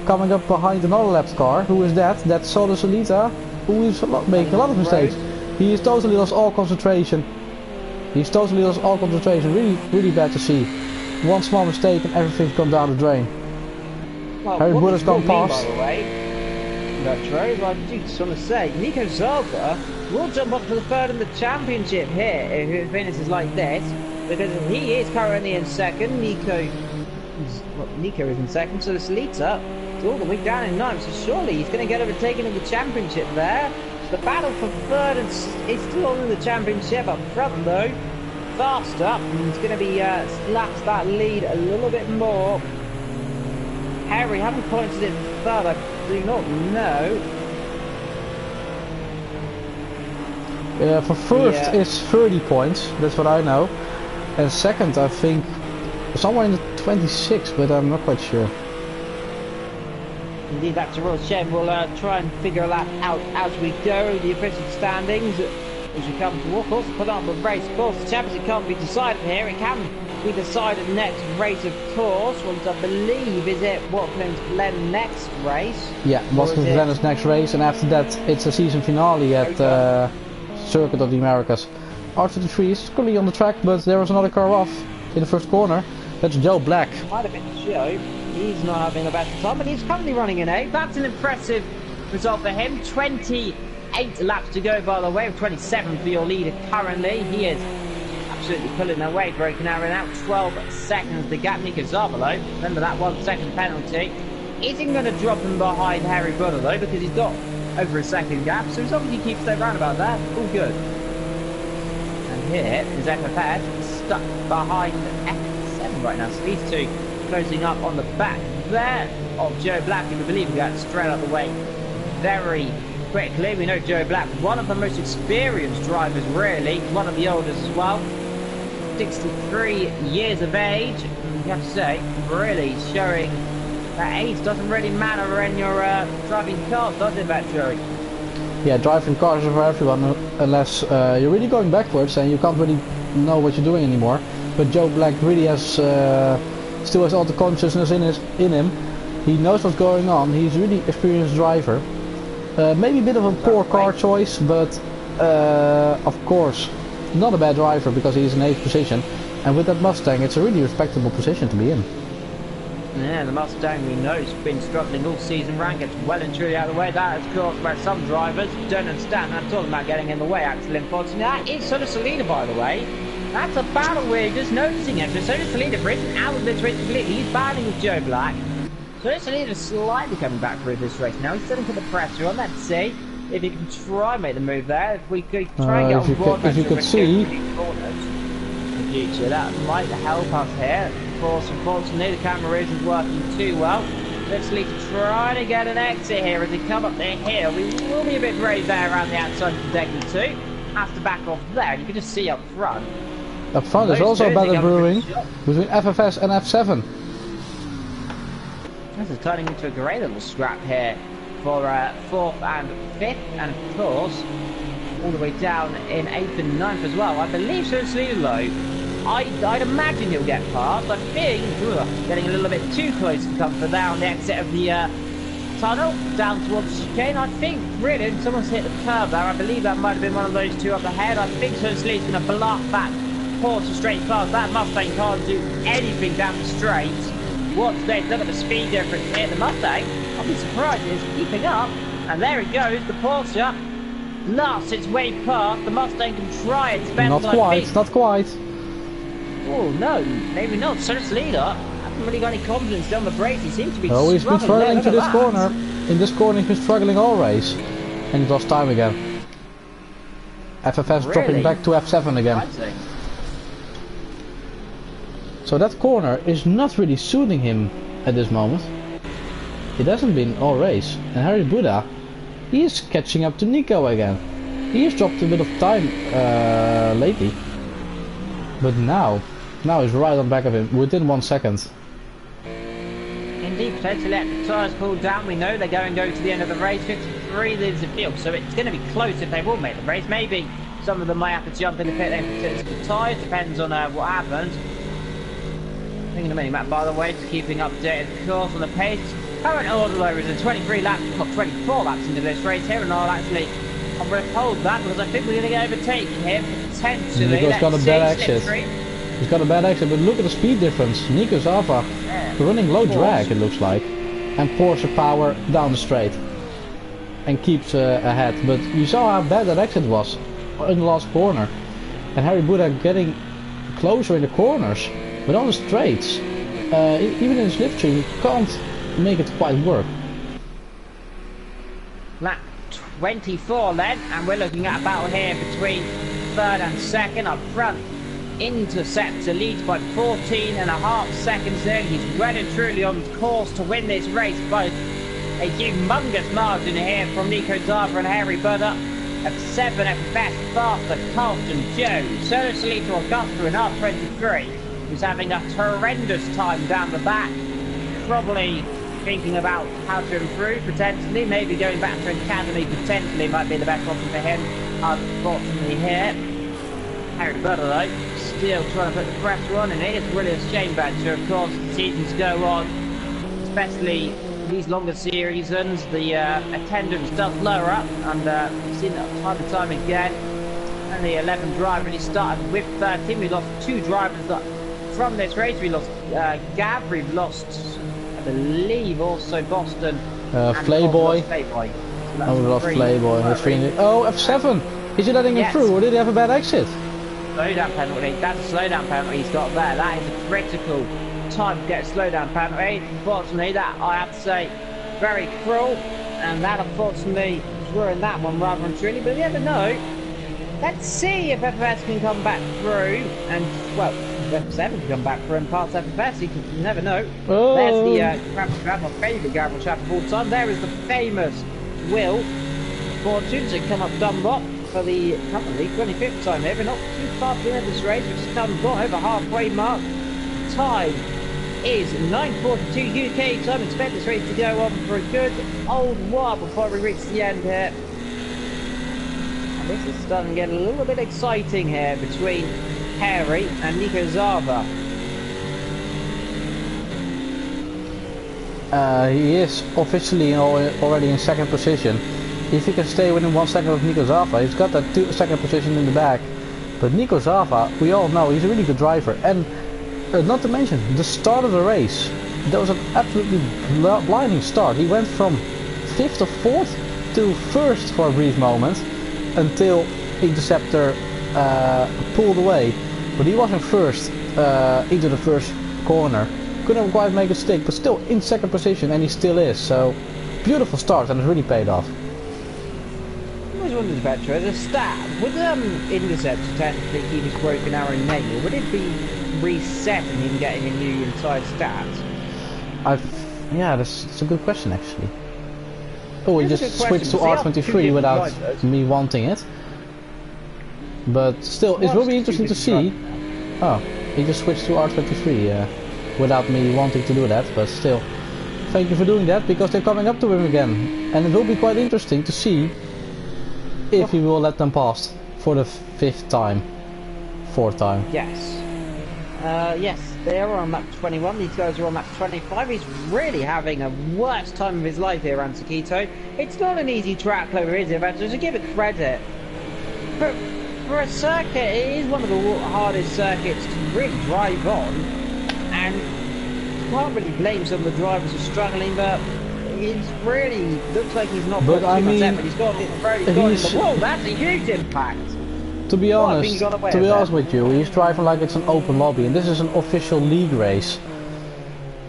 Coming up behind another lapped car. Who is that? That's Solo Solita, who is making a lot of mistakes. He has totally lost all concentration. He's totally lost all concentration. Really bad to see. One small mistake and everything's gone down the drain. Well, Harry Buddha's gone past. By the way, that's right, I do just want to say, Nico Zava will jump up to the third in the championship here if it finishes like this, because he is currently in second. Nico is in second, so Solita is all the way down in ninth, so surely he's going to get overtaken in the championship there. So the battle for third is still in the championship up front though. Faster, and it's going to be slaps that lead a little bit more. Harry haven't pointed it third, I do not know. For first it's 30 points, that's what I know. And second, I think somewhere in the 26, but I'm not quite sure. Indeed, that's a real shame. We'll try and figure that out as we go. The official standings as we come to, of course, put on the race. Of course, the championship can't be decided here. It can be decided next race, of course. Once I believe, is it Watkins Glen next race? Yeah, Watkins Glen is next race, and after that, it's a season finale at Circuit of the Americas. R33 is currently on the track, but there was another car off in the first corner. That's Joe Black. Might have been Joe. He's not having the best time, but he's currently running an 8. That's an impressive result for him. 28 laps to go, by the way, with 27 for your leader currently. He is absolutely pulling away, breaking out 12 seconds. The gap, Nico Zarvalo. Remember that 1 second penalty. Isn't going to drop him behind Harry Butter, though, because he's got over a second gap, so as long as he keeps that round about that, all good. And here is FFS stuck behind F7 right now, so these two closing up on the back there of Joe Black, who we believe got straight out of the way very quickly. We know Joe Black, one of the most experienced drivers really, one of the oldest as well, 63 years of age, and you have to say, really showing that age doesn't really matter when you're driving cars, does it, Vettori? Yeah, driving cars are for everyone, unless you're really going backwards and you can't really know what you're doing anymore. But Joe Black really has, still has all the consciousness in him. He knows what's going on. He's a really experienced driver. Maybe a bit of a poor car choice, but of course, not a bad driver because he's in 8th position. And with that Mustang, it's a really respectable position to be in. Yeah, the Mustang we know has been struggling all season. Rank gets well and truly out of the way. That is, of course, where some drivers don't understand. I'm talking about getting in the way, actually, unfortunately. That is Soda Salida, by the way. That's a battle we're just noticing, actually. Soda Salida, for instance, out of this race completely. He's battling with Joe Black. Soda Salida is slightly coming back through this race now. He's starting to put the pressure on. Let's see if he can try and make the move there. If we could try and get on board, if you could see. In future, that might help us here. Of course, unfortunately, the camera isn't working too well. Let's leave to try to get an exit here as they come up the hill. We will be a bit brave there around the outside of the Decky 2. Has to back off there, and you can just see up front. Up front is also a battle brewing between FFS and F7. This is turning into a great little scrap here for 4th and 5th, and of course, all the way down in 8th and 9th as well. I believe so, Slulo. I'd imagine he'll get past. I think, getting a little bit too close to comfort there on the exit of the tunnel, down towards the chicane. I think, really, someone's hit the curb there. I believe that might have been one of those two up ahead. I think so, Slee's going to blast that Porsche straight past. That Mustang can't do anything down the straight. What's there? Look at the speed difference here. The Mustang, I'll be surprised, is keeping up. And there it goes, the Porsche lasts its way past. The Mustang can try its best. Not quite, not quite. Oh no, maybe not. Service leader hasn't really got any confidence on the brakes. He seems to be he's been struggling to this corner. In this corner he's been struggling all race. And he lost time again. FFS really? Dropping back to F7 again. So that corner is not really suiting him at this moment. It hasn't been all race. And Harry Buddha, he is catching up to Nico again. He has dropped a bit of time lately. But now he's right on back of him within 1 second. Indeed, potentially let the tyres cool down. We know they're going to go to the end of the race. 53 leads the field, so it's going to be close if they will make the race. Maybe some of them might have to jump in the pit lane for the tyres. Depends on what happens. Thinking of map, by the way, just keeping updated, of course, on the pace. Current order though is a 24 laps into this race here, and I'll actually withhold that because I think we're going to get overtaken here potentially. Nico's got a bad exit. He's got a bad exit, but look at the speed difference. Nico's Alpha running low drag, it looks like, and Porsche power down the straight and keeps ahead. But you saw how bad that exit was in the last corner, and Harry Buddha getting closer in the corners, but on the straights, even in the slipstream, you can't make it quite work. Lap 24 then, and we're looking at a battle here between 3rd and 2nd up front. interceptor, leads by 14.5 seconds there. He's well and truly on course to win this race by a humongous margin here from Nico Gavra and Harry Budder. At 7 at best faster, Carlton Jones. Solo Salito Augusta in R23, who's having a horrendous time down the back. Probably thinking about how to improve, potentially. Maybe going back to Academy, potentially, might be the best option for him. Unfortunately here. Harry Budder, though, still trying to put the pressure on, and it is really a shame, Badger. Of course, seasons go on, especially these longer series, and the attendance does lower up, and we've seen that time and time again. Only 11 drivers. He started with 13. We lost 2 drivers from this race. We lost Gavra, we lost, I believe, also Boston. Playboy. Playboy. So Oh, we lost Playboy. Oh, F7. Is he letting him through, or did he have a bad exit? Slowdown penalty. That's a slowdown penalty he's got there. That is a critical time to get a slowdown penalty. Unfortunately, that, I have to say, very cruel, and that unfortunately ruined that one rather than truly, but you never know. Let's see if FFS can come back through, and, well, if F7 can come back through and pass FFS, you never know. Oh. There's the gravel trap, my favourite gravel trap of all time. There is the famous Will Fortunes that come up Dunlop for the currently 25th time here. We're not too far from the end of this race, which has come over halfway mark. Time is 9:42 UK time. Expect this race to go on for a good old while before we reach the end here. And this is starting to get a little bit exciting here between Harry and Nico Gavra. He is officially already in second position. If he can stay within 1 second of Nico Gavra, he's got that second position in the back. But Nico Gavra, we all know, he's a really good driver. And not to mention, the start of the race, there was an absolutely blinding start. He went from 5th or 4th to 1st for a brief moment, until Interceptor pulled away. But he was in 1st into the first corner. Couldn't quite make a stick, but still in second position, and he still is. So, beautiful start, and it's really paid off. I always wondered about you, as a stat, would Interceptor technically keep his broken arrow nail, or would it be reset and him getting a new entire stat? Yeah, that's a good question actually. Oh, he just switched to R23 without me wanting it. But still, it will be interesting to see. Oh, he just switched to R23 without me wanting to do that, but still. Thank you for doing that, because they're coming up to him again. And it will be quite interesting to see if he will let them pass for the 4th time. Yes. Yes, they are on lap 21, these guys are on lap 25. He's really having a worst time of his life here around Sakitto. It's not an easy track over, is it, but to give it credit. But for a circuit, it is one of the hardest circuits to really drive on, and you can't really blame some of the drivers for struggling, but it really looks like he's not put too much effort. He's got it very good. Whoa, that's a huge impact! To be honest with you, he's driving like it's an open lobby, and this is an official league race.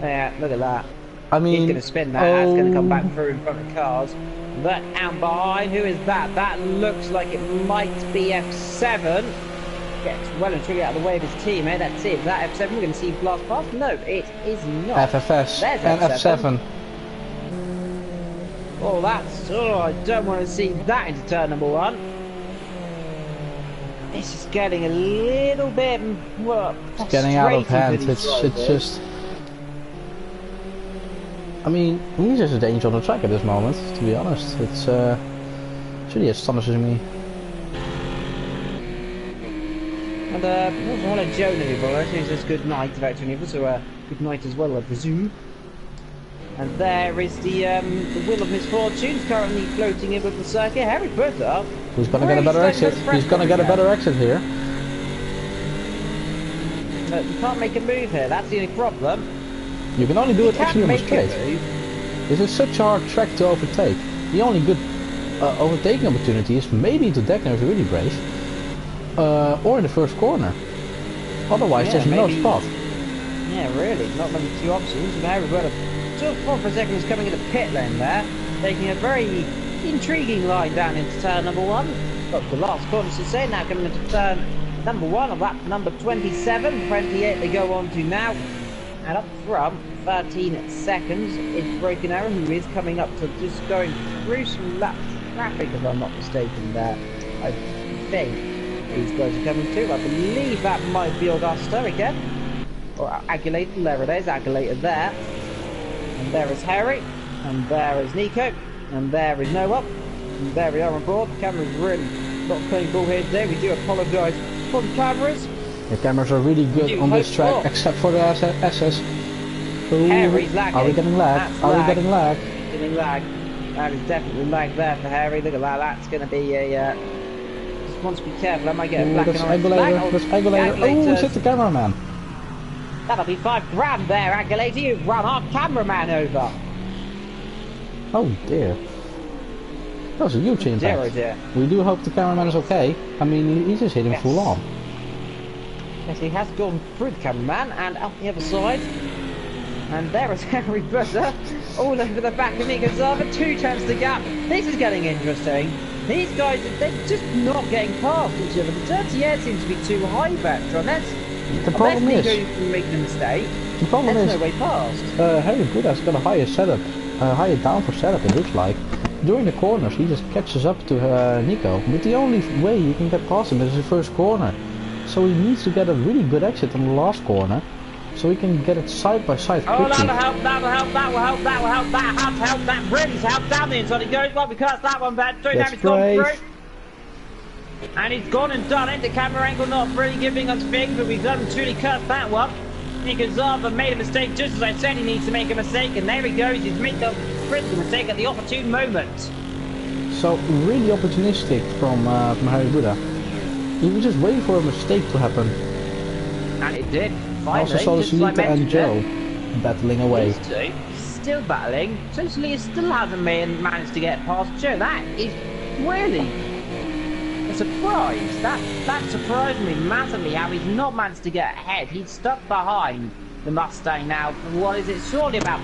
Yeah, look at that. I mean, he's going to spin that. That's going to come back through in front of cars. But out behind, who is that? That looks like it might be F7. Gets well and truly out of the way of his teammate. That's it. Is that F7? We're going to see blast past. No, it is not. FFS There's and F7. Oh, that's... Oh, I don't want to see that into turn number 1. This is getting a little bit, well, it's getting out of hand. It's just, I mean, he's just a danger on the track at this moment, to be honest. It's really astonishes me. And hello Joan, everybody. Who says good night about to you, so good night as well, I presume. And there is the Wheel of Misfortunes currently floating in with the circuit. Harry Budder. Who's gonna get a better exit? He's gonna get a better exit here. But you can't make a move here, that's the only problem. You can only do it actually on the straight. This is such a hard track to overtake. The only good overtaking opportunity is maybe into Deckner if you're really brave. Or in the first corner. Otherwise there's no spot. Yeah, really, not many two options. And Harry Budder just for a second is coming into pit lane there, taking a very intriguing line down into turn number 1. Got the last corner to say, now coming into turn number 1 on lap number 27. 28 they go on to now. And up front, 13 seconds is Broken Arrow, who is coming up to just going through some lap traffic, if I'm not mistaken there. I think these guys are coming too. I believe that might be Augusta again. Or Agulator, there it is, Agulator there. And there is Harry. And there is Nico. And there is Noah. And there we are on board. The camera's really not playing ball here today. We do apologise for the cameras. The cameras are really good on this track, except for the SS. Harry's lagging. Are we getting lag? That's Are lag. we getting lag? Getting lag. That is definitely lag there for Harry. Look at that. That's going to be a... just want to be careful. I might get a black and orange flag. That's Agulator. Oh, it's hit the cameraman. That'll be $5 there, Agulator. You've run our cameraman over. Oh dear. That was a huge impact. Oh dear. We do hope the cameraman is okay. I mean, he's just hitting full on. Yes, he has gone through the cameraman and up the other side. And there is Harry Butter all over the back of Nico Zava. 2 tenths the gap. This is getting interesting. These guys, they're just not getting past each other. The dirty air seems to be too high, Vector. The problem is, Nico can make the mistake. The problem there's is, no way past. Harry Buddha's got a higher setup, higher downforce setup. It looks like. During the corners, he just catches up to Nico. But the only way you can get past him is the first corner. So he needs to get a really good exit on the last corner, so he can get it side by side quickly. Oh, that'll help, that'll help, that will help, that will help, that has helped, that really has helped. Down the inside he goes, well, because that one bad. Through now he's gone through. And he's gone and done it. The camera angle not really giving us things, but we've done truly cut that one. Nico Zava made a mistake just as I said he needs to make a mistake, and there he goes, he's made the critical mistake at the opportune moment. So, really opportunistic from Harry Buddha. He was just waiting for a mistake to happen. And it did. Finally, also saw Sakitto and Joe battling away. These two still battling. So Salita still hasn't managed to get past Joe. That is really a surprise. That surprised me massively how he's not managed to get ahead. He's stuck behind the Mustang now for what is it? Surely about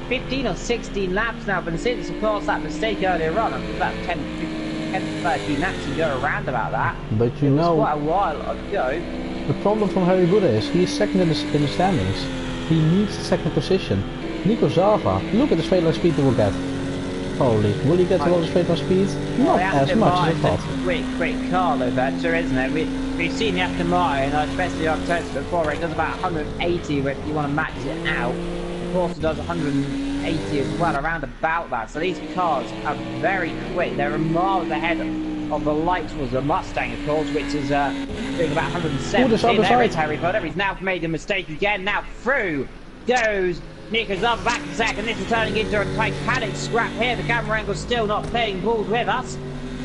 15 or 16 laps now, but since of course that mistake earlier on, about 10 to 13 laps ago around about that. But you know, quite a while ago. The problem from Harry Buddha is he is second in the standings. He needs the second position. Nico Zava, look at the straight line speed he will get. Holy, will he get a lot of straight line speed? Not as much as I thought. Quick car though, better, isn't it? We've seen the Aston Martin, especially on tests before, it does about 180 if you want to max it out. Of course it does 180 as well, around about that. So these cars are very quick. They're miles ahead of the likes was the Mustang, of course, which is doing about 170. There is Harry Potter. He's now made a mistake again. Now through goes Nico Zava back to second. This is turning into a Titanic scrap here. The camera angle's still not playing ball with us.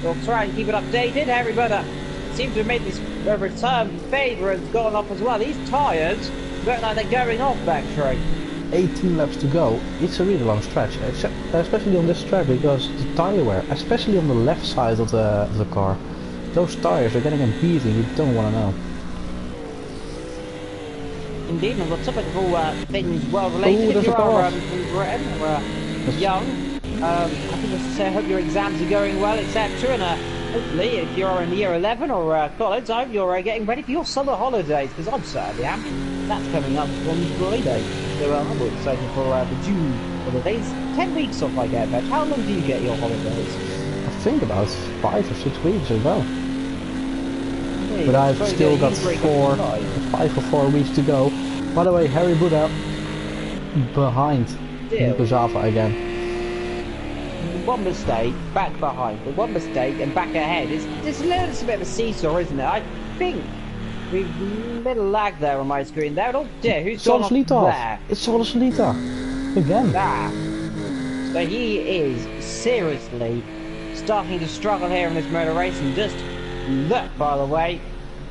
We'll try and keep it updated. Harry Potter seems to have made this return favour and gone off as well. These tyres look like they're going off back through. 18 laps to go. It's a really long stretch, especially on this track, because the tyre wear, especially on the left side of the car, those tyres are getting a beating you don't want to know. Indeed, and the typical things well related. If you are from Britain or young, I think I say, I hope your exams are going well, etc. And hopefully, if you're in year 11 or college, I hope you're getting ready for your summer holidays, because I'm certainly am. That's coming up on Friday. So I'm really excited for the June holidays. 10 weeks off I get, Veg. How long do you get your holidays? I think about 5 or 6 weeks as well. Yeah, but I've still got 5 or 4 weeks to go. By the way, Harry Buddha behind Nico Zava again. One mistake, back behind. The one mistake and back ahead. It's a little bit of a seesaw, isn't it? I think we've a little lag there on my screen there. Oh dear, who's gone off there? It's Salita again. So he is seriously starting to struggle here in this motor race, and just look, by the way,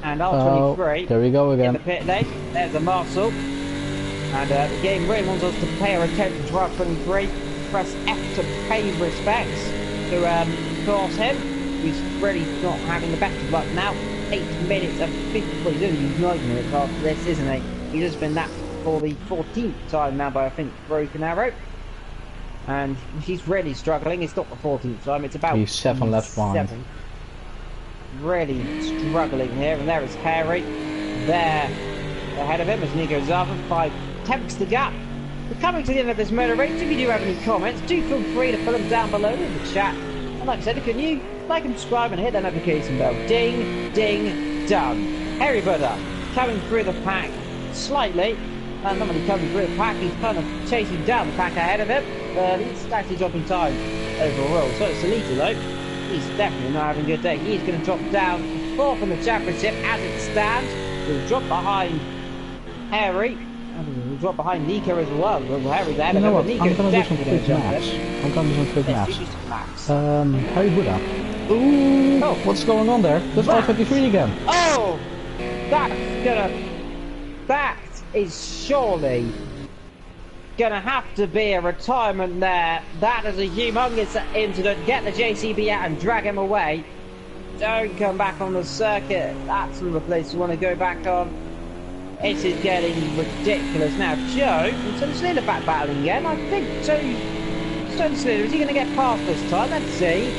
and R23. There we go again. In the pit lane. There's a Marshall, and the game really wants us to pay our attention to R23. Press F to pay respects to course him. He's really not having the best of luck now. 8 minutes and 50, well, he's only 9 minutes after this, isn't he? He's just been that for the 14th time now by, I think, Broken Arrow. And he's really struggling. It's not the 14th time, it's about... He's 7 laps behind. really struggling here. And there is Harry. There, ahead of him is Nico Zava. 5 tenths the gap. We're coming to the end of this motor race. If you do have any comments, do feel free to put them down below in the chat. And like I said, if you're new, like and subscribe and hit that notification bell. Ding, ding, done. Harry Butter coming through the pack slightly. Not really coming through the pack, he's kind of chasing down the pack ahead of him. He's actually dropping time overall. So it's Sakitto though. He's definitely not having a good day. He's going to drop down 4th in the championship as it stands. He'll drop behind Harry. And he'll drop behind Nico as well. Harry's ahead of him. I'm Nico's gonna do some definitely quick going to maps. jump I'm gonna do some quick Let's maps. do some maps. Harry Buddha. Ooh, Oh. what's going on there? There's R23 again. Oh! That is surely gonna have to be a retirement there. That is a humongous incident. Get the JCB out and drag him away. Don't come back on the circuit. That's the place you want to go back on. This is getting ridiculous now. Joe, Stone Slater back battling again. I think Stone Slater, is he going to get past this time? Let's see.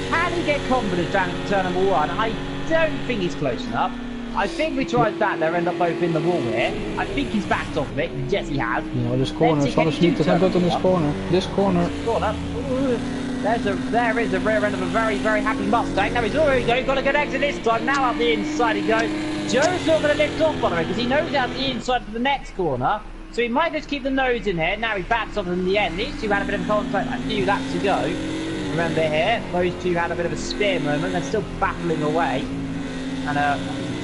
Can he get confidence down to turn number 1? I don't think he's close enough. I think we tried that there, end up both in the wall here. I think he's backed off of it. Yes, he has. You know, this corner is not a sneak that I got on this corner. This corner. There is the rear end of a very, very happy Mustang. Now he's already got a good exit this time. Now up the inside he goes. Joe's not going to lift off on him because he knows out the inside for the next corner. So he might just keep the nose in here. Now he backs off in the end. These two had a bit of contact a few laps to go. Remember here, those two had a bit of a spear moment. They're still battling away. And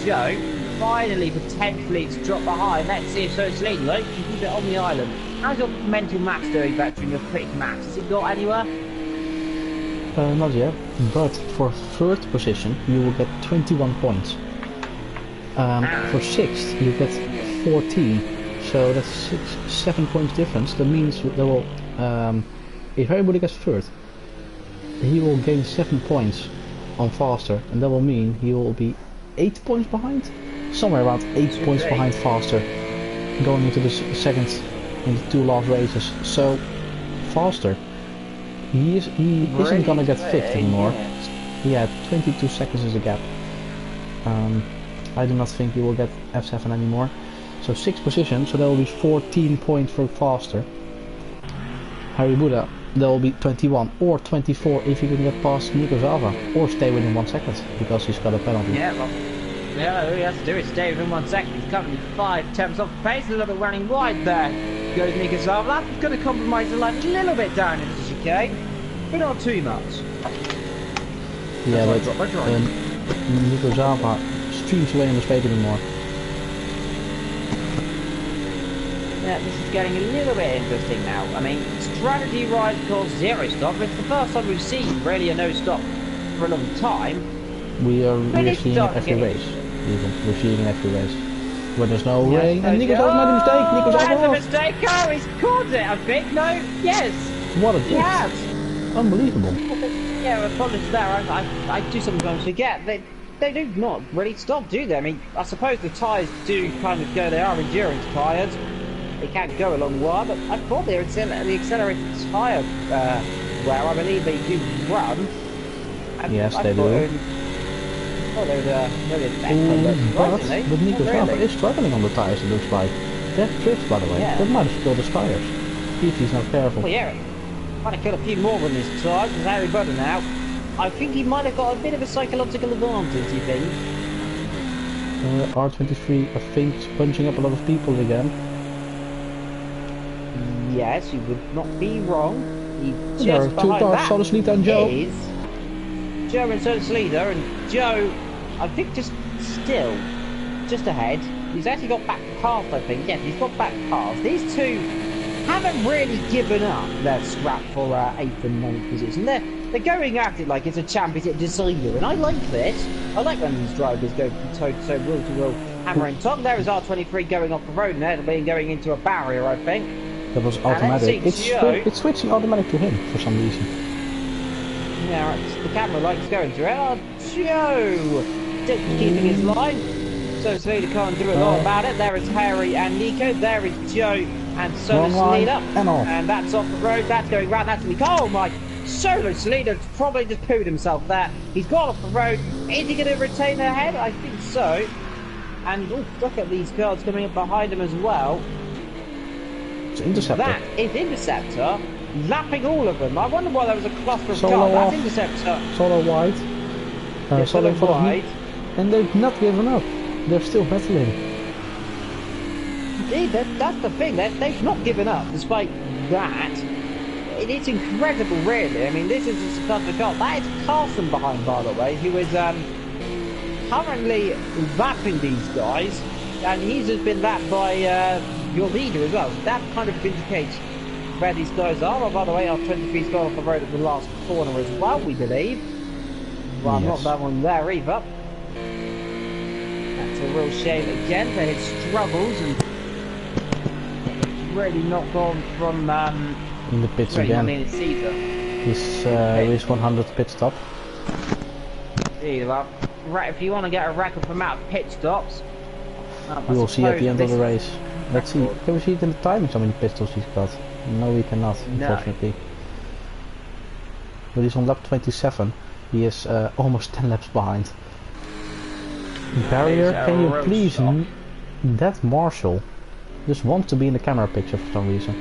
Joe finally potentially to drop behind. Let's see if Stone Slater can keep it on the island. How's your mental maths doing, veteran? Your quick maths? Has it got anywhere? Not yet, but for 3rd position you will get 21 points. For 6th you get 14, so that's 7 points difference. That means that will, if everybody gets 3rd, he will gain 7 points on faster, and that will mean he will be 8 points behind, somewhere around 8 points behind faster, going into the second in the 2 last races. So faster, he isn't gonna get 5th anymore. Yeah, 22 seconds is the gap. I do not think he will get F7 anymore. So 6th position, so there will be 14 points for faster. Harry Buddha, there will be 21 or 24 if he can get past Nico Zava, or stay within 1 second because he's got a penalty. Yeah, well, all he has to do is stay within 1 second. He's currently 5 tenths off pace, a little bit running wide there. Goes Nico Zava. That's going to compromise the line a little bit down into the chicane, but not too much. Yeah, but Nico Zava streams away in the straight anymore. Yeah, this is getting a little bit interesting now. I mean, strategy ride calls 0 stop. It's the first time we've seen really a no stop for a long time. We are seeing it every race. We're seeing it every race. When there's no rain, and Nico Zava's made a mistake. Nico Zava made a mistake. Oh, he's caught it. I think no. Yes. What a drift! Yes. Unbelievable. Yeah, apologies there. I do sometimes forget. They do not really stop, do they? I mean, I suppose the tyres do kind of go. They are endurance tyres. They can't go a long while, but I thought the accelerated tyre wear, I believe they do run. Yes, they do. Oh, there's a but Nico Zava is struggling on the tyres, it looks like. That drift, by the way, that might have killed his tyres. If he's not careful. Well, yeah, might have killed a few more on his tyres. There's Harry Butter now. I think he might have got a bit of a psychological advantage, you think? R23, I think, is punching up a lot of people again. Yes, you would not be wrong. He's There just are 2 cars, Stone Slater and Joe. Joe and Stone Slater, and Joe, I think just ahead. He's actually got back past, I think. Yes, he's got back past. These two haven't really given up their scrap for 8th and 9th position. They're going at it like it's a championship decider, and I like this. I like when these drivers go from toe to toe, wheel to wheel, hammer and tongue. There is R23 going off the road there, going into a barrier, I think. That was automatic. It's switching automatic to him for some reason. Yeah, the camera likes going through it. Oh, Joe! Still keeping his line. So Slater can't do a lot about it. There is Harry and Nico. There is Joe and Stone Slater. And that's off the road. That's going round. That's Nico. Oh my Solo Salido's probably just pooed himself there. He's gone off the road. Is he going to retain ahead? I think so. And oh, look at these cars coming up behind him as well. It's Interceptor. That is Interceptor, lapping all of them. I wonder why there was a cluster of Solo cars. That's off. Interceptor. Solo wide. Yeah, Solo Solo wide. And they've not given up. They're still battling. Indeed, that's the thing. They've not given up despite that. It's incredible, really. I mean, this is just a cluster of cars. That is Carson behind, by the way, who is currently lapping these guys, and he's just been lapped by your leader as well. So that kind of indicates where these guys are. Oh, by the way, our 23's gone off the road at the last corner as well, we believe. Well, yes. not that one there either. That's a real shame again for his struggles, and really not gone from in the pits really again. It's Caesar. He's 100 pit stop. Well, right, if you want to get a record from out of pit stops, We will see at the end of the race. Let's see. Can we see it in the timings how many pit stops he's got? No, we cannot, unfortunately. But he's on lap 27. He is almost 10 laps behind. Barrier, can you please... That Marshall just wants to be in the camera picture for some reason.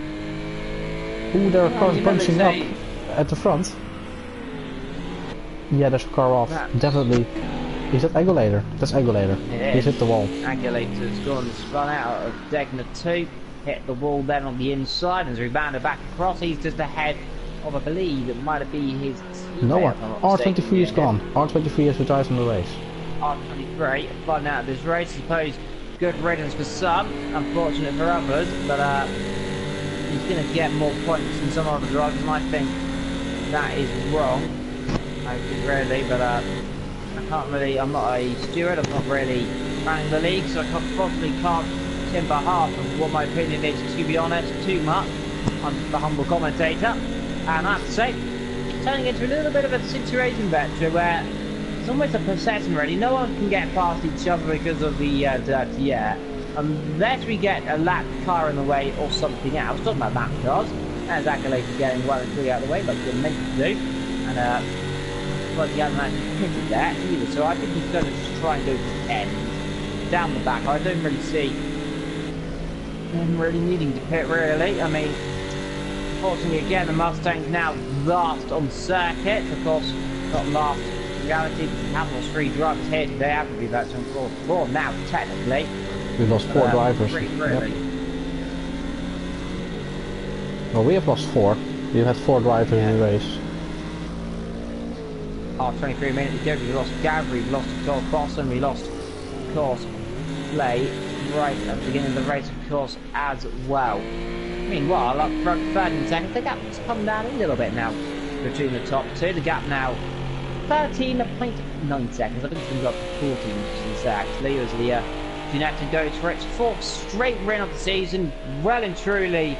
Ooh, there are cars bunching up at the front. Yeah, there's a car off. Definitely. Is that Aguilator? That's Aguilator. He's hit the wall. Aguilator's gone and spun out of Degner 2. Hit the wall then on the inside and has rebounded back across. He's just ahead of, I believe, it might be his teammate. No one. R23 is gone. R23 has retired from the race. R23 spun out of this race. I suppose good riddance for some, unfortunate for others, but he's going to get more points than some other drivers, and I think that is wrong. I think really, but I can't really, I'm not a steward, I'm not really running the league, so I possibly can't in behalf of what my opinion is, to be honest, too much. I'm the humble commentator, and I have to say, turning into a little bit of a situation Vector where it's almost a procession really. No one can get past each other because of the dirty air, unless we get a lap car in the way or something else. Talking about lap cars, there's Accolade getting well and truly out of the way, like you're meant to do, and but he hasn't actually pitted there either, so I think he's going to just try and go to the end, down the back. I don't really see him really needing to pit, really. I mean, unfortunately, again, the Mustang's now last on circuit. Of course, not last in reality, because we have lost 3 drivers here today, haven't we? That's on course 4 now, technically. We've lost 4 drivers. Really. Yep. Well, we have lost 4. We've had 4 drivers in the race. 23 minutes ago, we lost Gavra, we lost, of course, Boston, we lost, of course, Play, right at the beginning of the race, of course, as well. Meanwhile, up front, 13 seconds, the gap's come down a little bit now between the top 2. The gap now 13.9 seconds. I think it's going to go up to 14 since actually, as the United goes for its 4th straight win of the season, well and truly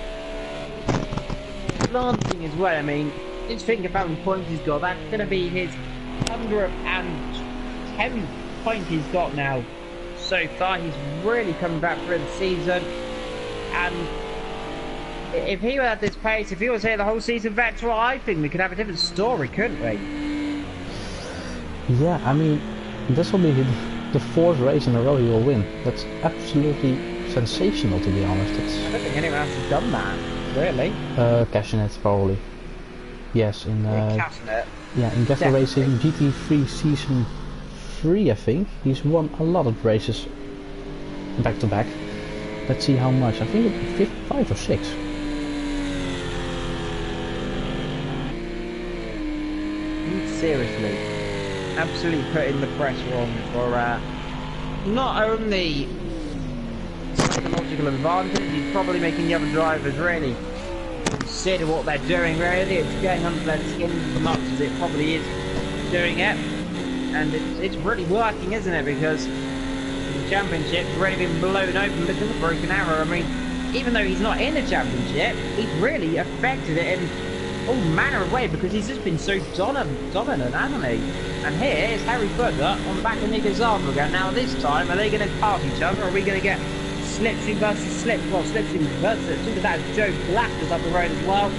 planting as well. I mean, just think about the points he's got. That's going to be his 110th point he's got now so far. He's really coming back for the season, and if he were at this pace, if he was here the whole season, Vector, I think we could have a different story, couldn't we? Yeah, I mean, this will be the 4th race in a row he will win. That's absolutely sensational, to be honest. I don't think anyone else has done that, really. Cashinet, probably. Yes, in in Gavra Racing GT4 Season 3, I think. He's won a lot of races back to back. Let's see how much. I think it's 5 or 6. Seriously, absolutely putting the pressure on for not only psychological advantage, he's probably making the other drivers really consider what they're doing. Really, it's getting under their skin as much as it probably is doing it, and it's really working, isn't it? Because the championship's already been blown open because of broken arrow. I mean, even though he's not in the championship, he's really affected it in all manner of ways because he's just been so dominant, hasn't he? And here is Harry Footer on the back of Nico Zarva again. Now this time, are they going to pass each other, or are we going to get Slipstream versus Slipstream versus Slipstream versus that Joe Black is up the road as well.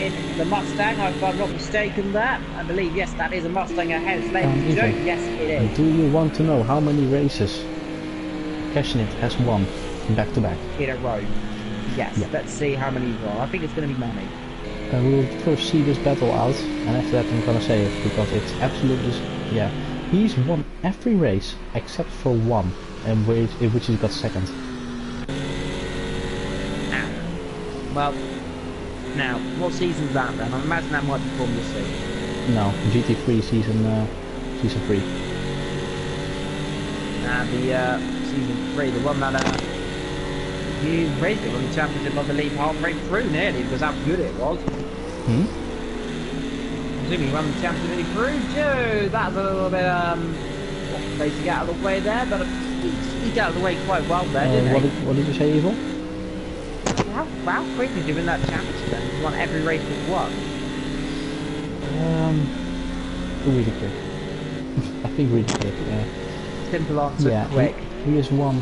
in the Mustang, if I'm not mistaken there. I believe, yes, that is a Mustang ahead. Ladies and gentlemen, yes, it is. Do you want to know how many races Passionate has won back to back? In a row. Yes, yeah. Let's see how many are. I think it's going to be many. We'll first see this battle out, and after that I'm gonna say it, because it's absolutely, yeah. He's won every race except for one, and in which he got second. Well, now, what season's that then? I imagine that might be Formula C. No, GT3 season 3. The season 3, the one that you raced it on the championship, I believe, halfway through nearly, because how good it was. Assuming he won the championship through, Joe. That's a little bit place to get out of the way there, but he got out of the way quite well there, didn't he? What did you say, Evil? How quick did you win that championship then? You won every race but one. Really quick. I think really quick, yeah. Simple answer, yeah, quick. He has won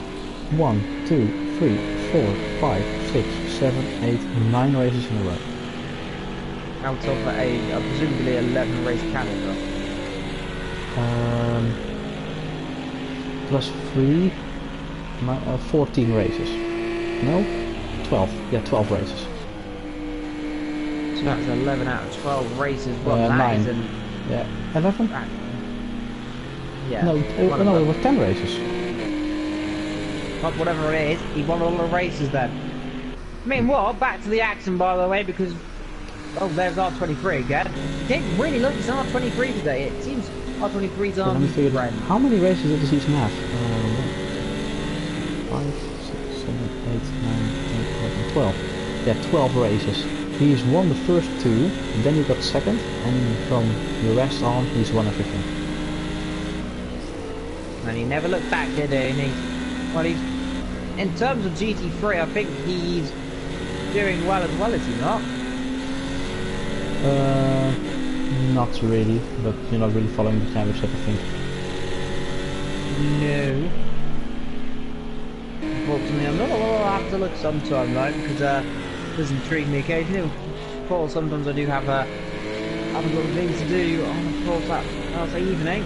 1, 2, 3, 4, 5, 6, 7, 8, 9 races in a row. Out of a presumably 11 race calendar. Plus 3, 14 races. No? 12. Yeah, 12 races. So that's 11 out of 12 races. Well, 9. Yeah, 11? Yeah. No, it was 10 races. But whatever it is, he won all the races then. Meanwhile, back to the action by the way, because oh, there's R23 again. It didn't really look as R23 today. It seems R23's on. How many races did the season have? 5, 6, 7, 8, 9, 10, 11, 12. Yeah, 12 races. He's won the first 2, then he got second, and from the rest on, he's won everything. And he never looked back, did he? And he's, in terms of GT3, I think he's doing well as well, is he not? Not really, but you're not really following the championship, I think. No. Unfortunately, I'm not. I'll have to look sometime, though, because it does intrigue me occasionally. Of course, sometimes I do have little things to do on, of course, that evening.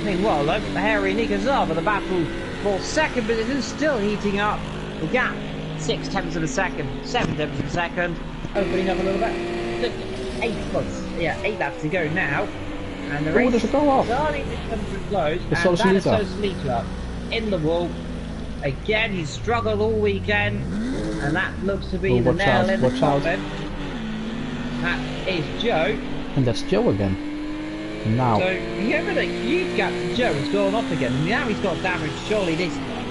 Meanwhile, though, the hairy Nikazava, the battle for second position, still heating up. The gap, 6 tenths of a second, 7 tenths of a second, opening up a little bit. 8 laps to go now, and the race is starting to come to a close. And that is Sakitto in the wall. Again, he's struggled all weekend, and that looks to be the nail in the coffin. That is Joe. And that's Joe again. Now. So, the huge gap to Joe has gone off again, and now he's got damage surely this time.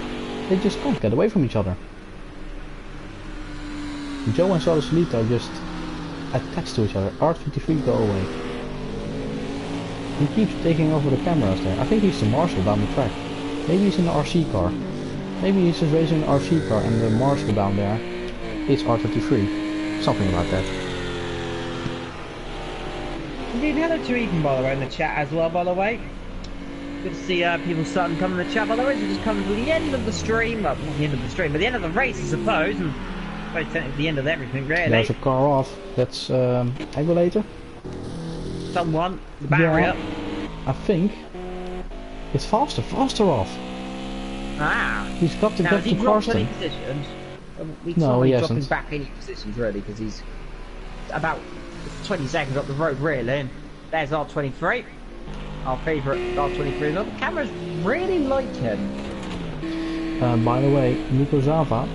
They just can't get away from each other. Joe and Sakitto just attached to each other. R23 go away. He keeps taking over the cameras there. I think he's the marshal down the track. Maybe he's in the RC car. Maybe he's just racing an RC car and the marshal down there is R23. Something about that. Indeed, hello to Ethan, by the way, in the chat as well, by the way. Good to see people starting to come in the chat, by the way. So just coming to the end of the stream. Well, not the end of the stream, but the end of the race, I suppose. And very technically the end of everything, really. There's a car off. That's Regulator. Someone, the barrier. Yeah, I think it's faster off. Ah. He's got to get to Karsten. No, he hasn't. Dropping back any positions, really, because he's about 20 seconds up the road, really. And there's R23, our favourite R23. The cameras really like him. By the way, Nikazava,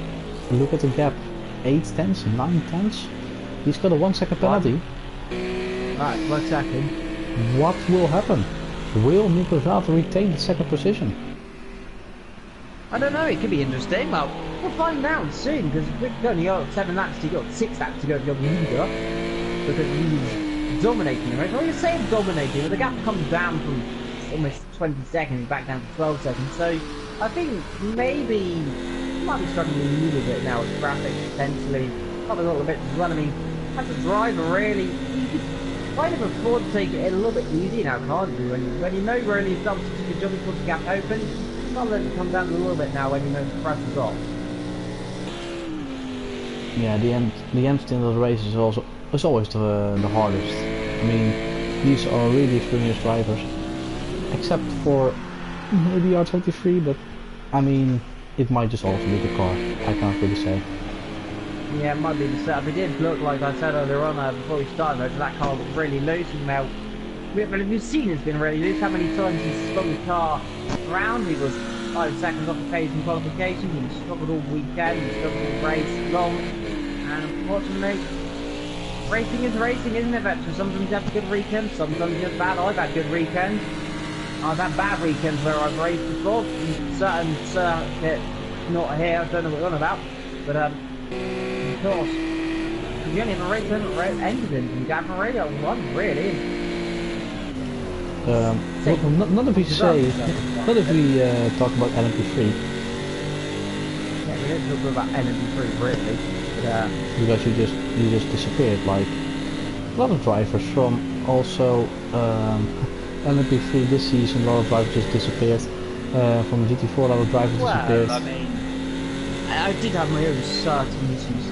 look at the gap. 8 tenths, 9 tenths. He's got a 1 second penalty. Right, 1 second. What will happen? Will Nikazava retain the second position? I don't know, it could be interesting. Well, we'll find out soon, because we've only got 7 laps to go, 6 laps to go to the leader, because he's dominating the race. Well, you say dominating, but the gap comes down from almost 20 seconds back down to 12 seconds, so I think maybe he might be struggling a little bit now with traffic, potentially. Not a little bit as well. I mean, as a driver, really, you could kind of afford to take it a little bit easy now, can't you? When you know really you've done such a good job, you've got the gap open, not let it come down a little bit now when you know the pressure's off. Yeah, the end stint of the race is always the hardest. I mean, these are really experienced drivers, except for maybe R23, but I mean, it might just also be the car. I can't really say. Yeah, it might be the setup. It did look like I said earlier on before we started, that car was really loose. And now, we've seen it's been really loose. How many times he's spun the car around? He was 5 seconds off the pace in qualification. He struggled all weekend. He struggled all race long. And unfortunately, racing is racing, isn't it, Veteran? Sometimes you have a good weekend, sometimes you have bad. I've had good weekends. I've had bad weekends where I've raced before. Certain circuit, not here, I don't know what you're on about. But, of course, the only other race I haven't entered in from Gavra Radio one, really. Not if we talk about LMP3. Yeah, we didn't talk about LMP3 really. But, because you just disappeared. Like a lot of drivers from also LMP3 this season, a lot of drivers just disappeared. From GT4, a lot of drivers disappeared. I mean, I did have my own certain issues.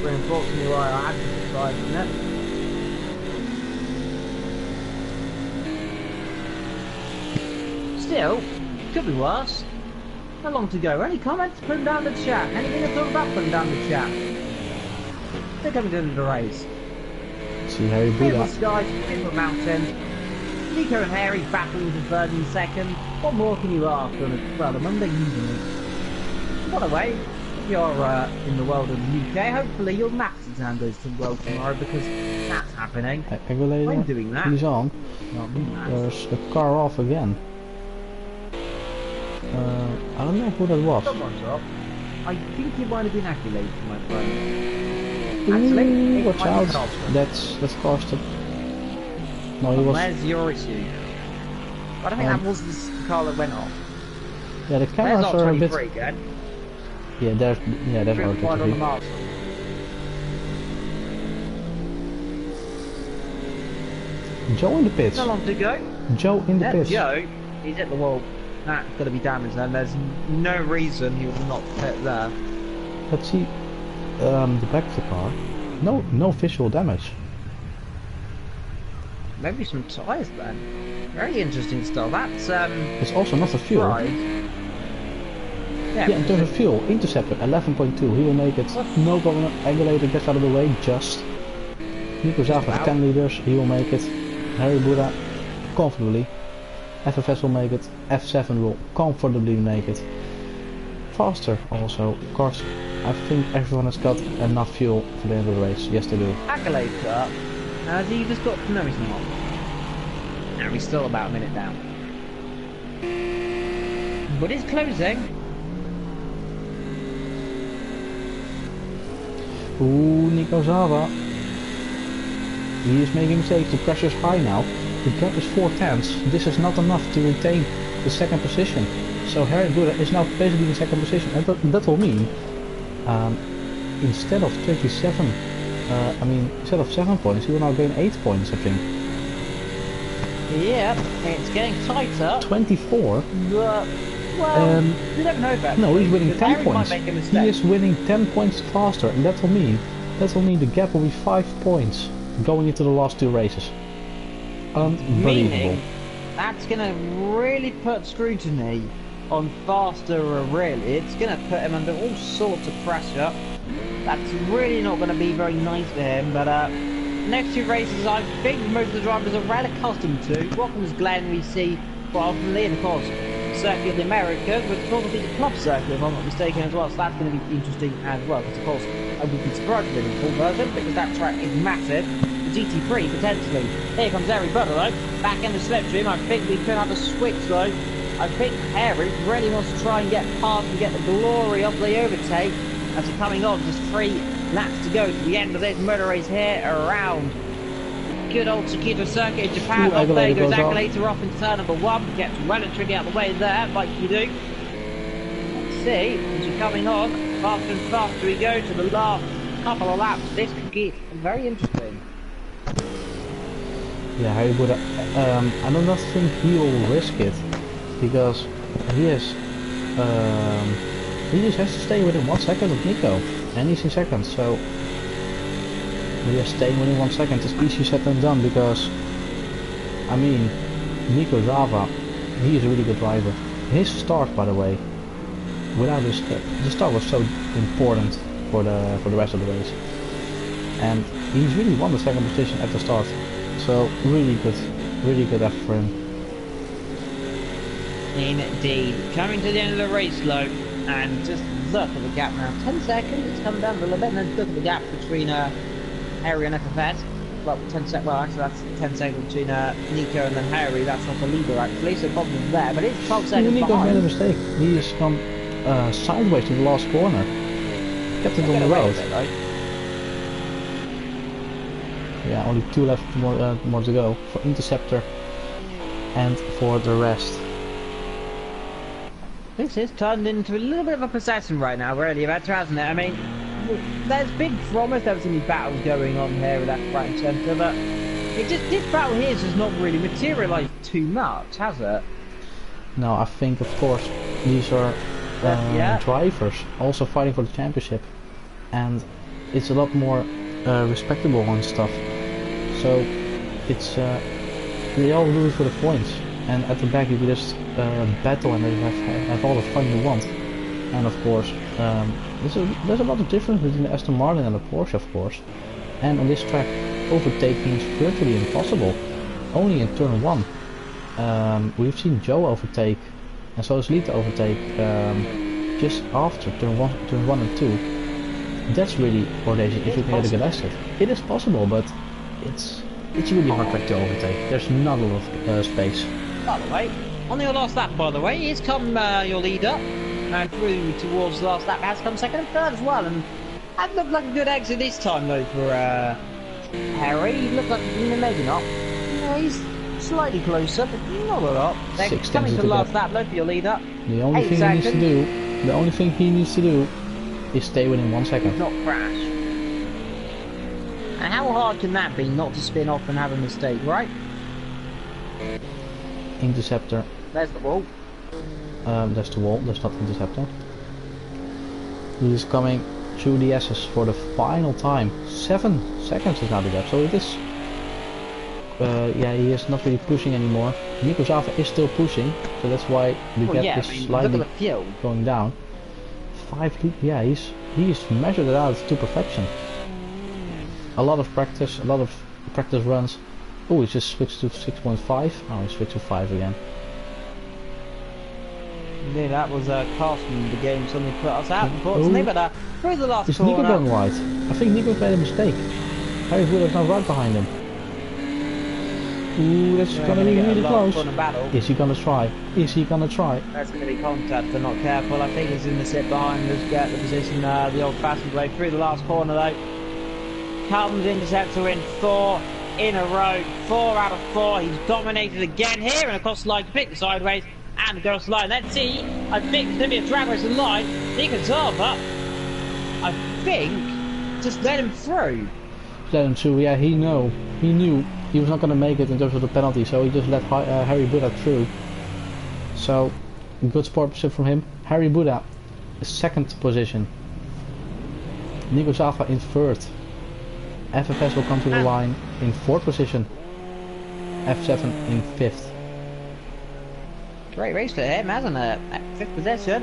Unfortunately, I had to decide on that. Still, could be worse. How long to go? Any comments? Put them down in the chat. Anything to talk about? Put them down in the chat. They're coming into the race. See how you do that. Skies, Favorite Mountain. Nico and Harry battling for third and second. What more can you ask on a Monday evening? By the way, if you're in the world of the UK, hopefully your maths exam goes to well tomorrow because that's happening. I'm doing that. He's on. There's a car off again. I don't know who that was. Someone's off. I think it might have been Accolade, my friend. Actually, watch out. That's Karsten. No, he was. Where's your issue? I don't think that was the car that went off. Yeah, the cameras are a bit. Again. Yeah, there's quite on the mark. Joe in the pits. How long to go? Joe in the pits. Joe, he's at the wall. That's going to be damaged, and there's no reason he will not fit there. Let's see the back of the car. No visual damage. Maybe some tyres then. Very interesting stuff. That's it's also not the fuel. Right. Yeah, in terms of fuel, Interceptor 11.2. He will make it. No problem. Angulator gets out of the way. Just. Nico Zava 10 liters. He will make it. Harry Buddha comfortably. FFS will make it. F7 will comfortably make it. Faster also. Of course, I think everyone has got enough fuel for the end of the race. Yes, they do. Accolade up. Has he just got... No, he's not. No, he's still about a minute down. But it's closing. Ooh, Nico Zava. He is making mistakes. The pressure is high now. The gap is 4/10. This is not enough to retain the second position. So Harry Buddha is now basically in second position. And that will mean instead of 27, instead of 7 points, he will now gain 8 points, I think. Yeah, it's getting tighter. 24. Well, you don't know that. No, he's winning 10 Harry points. Might make a mistake. He is winning 10 points faster, and that will mean the gap will be 5 points going into the last 2 races. Unbelievable. Meaning, that's going to really put scrutiny on Faster, really. It's going to put him under all sorts of pressure. That's really not going to be very nice for him, but next 2 races I think most of the drivers are rather accustomed to. Watkins Glen we see quite often, and of course Circuit of the Americas, but it's also the club circuit if I'm not mistaken as well, so that's going to be interesting as well, because of course I would be surprised if it's a full version, because that track is massive. The GT3 potentially. Here comes Harry Butter though, back in the slipstream. I think we could have a switch though. I think Harry really wants to try and get past and get the glory of the overtake as he's coming on. Just 3 laps to go to the end of this motor race here around good old Sakitto circuit in Japan. Off there goes Accolade off into turn number 1. Gets well and tricky out of the way there, like you do. Let's see, as you're coming on, faster and faster we go to the last couple of laps. This could get very interesting. Yeah, Harry Buddha. I do not think he will risk it, because he just has to stay within 1 second of Nico. and he's in second. So we are staying within 1 second. It's easier said than done because I mean Nico Gavra, he is a really good driver. His start, by the way, without his the start was so important for the rest of the race, and he's really won the second position at the start. So really good effort for him. Indeed. Coming to the end of the race, though, and just look at the gap now. 10 seconds, it's come down a little bit, and then look at the gap between Harry and FFS. Well, 10 seconds, well, actually that's 10 seconds between Nico and then Harry. That's not the leader, actually, so problem there, but it's 12 seconds Nico behind. made a mistake. He has come sideways to the last corner. Kept it on the road. Yeah, only 2 left more to go for Interceptor and for the rest. This is turned into a little bit of a possession right now, really, better, hasn't it? I mean, there's big promise, there's any battles going on here with that right and centre, but this battle here has just not really materialised too much, has it? No, I think of course these are drivers also fighting for the championship, and it's a lot more respectable and stuff. So it's they all lose for the points, and at the back you can just battle and have all the fun you want. And of course there's a lot of difference between the Aston Martin and the Porsche, of course. And on this track overtaking is virtually impossible. Only in turn 1 we've seen Joe overtake, and so is Lita overtake just after turn 1 and 2. That's really audacious if you can get a good asset. It is possible, but it's really hard track to overtake. There's not a lot of space. By the way, on your last lap, by the way, here's come your leader, and through towards the last lap has come second and third as well, and that looked like a good exit this time though for Harry. He looked like, maybe not. Yeah, he's slightly closer, but not a lot. Coming to the last lap though for your leader. The only thing he needs to do is stay within 1 second. Not crash. And how hard can that be not to spin off and have a mistake, right? Interceptor. There's the wall. That's the wall, that's not Interceptor. He is coming through the S's for the final time. 7 seconds is now the gap, so it is... yeah, he is not really pushing anymore. Nico Gavra is still pushing, so that's why the gap is slightly going down. 5, yeah, he's measured it out to perfection. A lot of practice runs. Oh, he just switched to 6.5. Oh, he switched to 5 again. Yeah, that was costing the game, suddenly put us out, unfortunately, but through the last corner. Is Nico going right? I think Nico's made a mistake. Harry Wood is now right behind him. Ooh, that's gonna be really close. Is he gonna try? Is he gonna try? That's gonna be contact, but not careful. I think he's gonna sit behind us, get the position the old-fashioned way through the last corner though. Comes Interceptor in 4 in a row, 4 out of 4. He's dominated again here and across the line, completely sideways and across the line. Let's see. I think there's gonna be a drag race in line. Nico Gavra, I think, just let him through. Let him through. Yeah, he knew he was not gonna make it in terms of the penalty, so he just let Harry Buddha through. So good sportsmanship from him. Harry Buddha, 2nd position. Nico Gavra in 3rd. FFS will come to the line in 4th position. F7 in 5th. Great race for him, hasn't it? 5th position.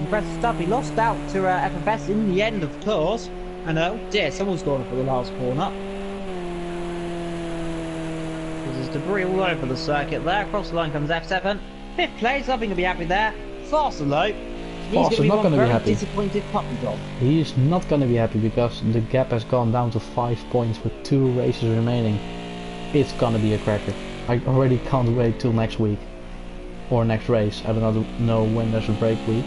Impressive stuff. He lost out to FFS in the end, of course. And oh dear, someone's gone for the last corner. There's debris all over the circuit there. Across the line comes F7. 5th place, I think he'll be happy there. Faster though. He's not going to be happy. Disappointed puppy dog. He is not going to be happy because the gap has gone down to 5 points with 2 races remaining. It's going to be a cracker. I already can't wait till next week. Or next race. I don't know when there's a break week.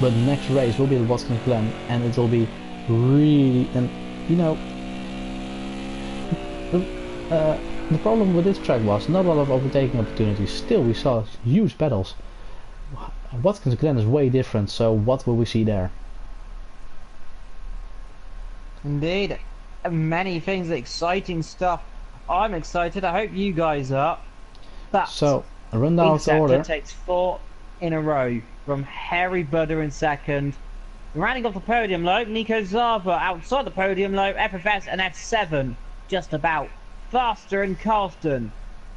But next race will be at Watkins Glen, and it will be really... And you know... the problem with this track was not a lot of overtaking opportunities. Still we saw huge battles. Watkins Glen is way different, so what will we see there? Indeed, many things, exciting stuff. I'm excited, I hope you guys are. But so, a rundown of the order. Takes 4 in a row, from Harry Buddha in 2nd, Rounding off the podium low, Nico Zava outside the podium low, FFS and F7 just about. Faster and Carlston.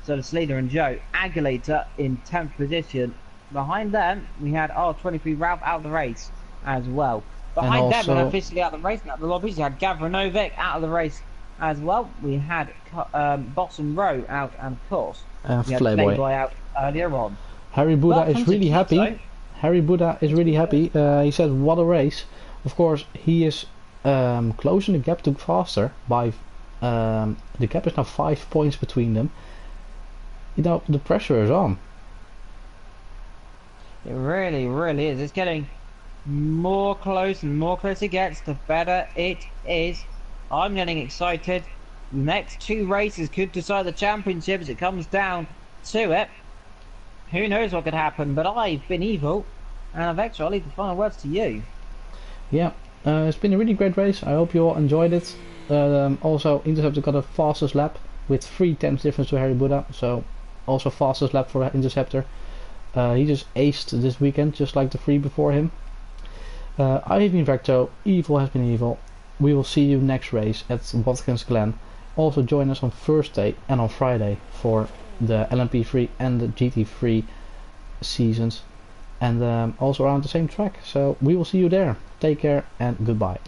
So the Leader and Joe. Aguilator in 10th position. Behind them, we had R23 Ralph out of the race as well. Behind them, and officially out of the race, out of the lobbies, you had Gavra Novic out of the race as well. We had Boston Rowe out, and of course, we had Playboy out earlier on. Harry Buddha is really happy. Harry Buddha is really happy. He said, what a race. Of course, he is closing the gap to Faster by... the gap is now 5 points between them. You know, the pressure is on. It really, really is. It's getting more close and more close it gets, the better it is. I'm getting excited. The next 2 races could decide the championship as it comes down to it. Who knows what could happen, but I've been evil, and Vector, I'll leave the final words to you. Yeah, it's been a really great race. I hope you all enjoyed it. Also, Interceptor got a fastest lap with 3 tenths difference to Harry Buddha, so also fastest lap for Interceptor. He just aced this weekend, just like the 3 before him. I've been Vector, evil has been evil. We will see you next race at Watkins Glen. Also join us on Thursday and on Friday for the LMP3 and the GT3 seasons, and also around the same track. So we will see you there. Take care and goodbye.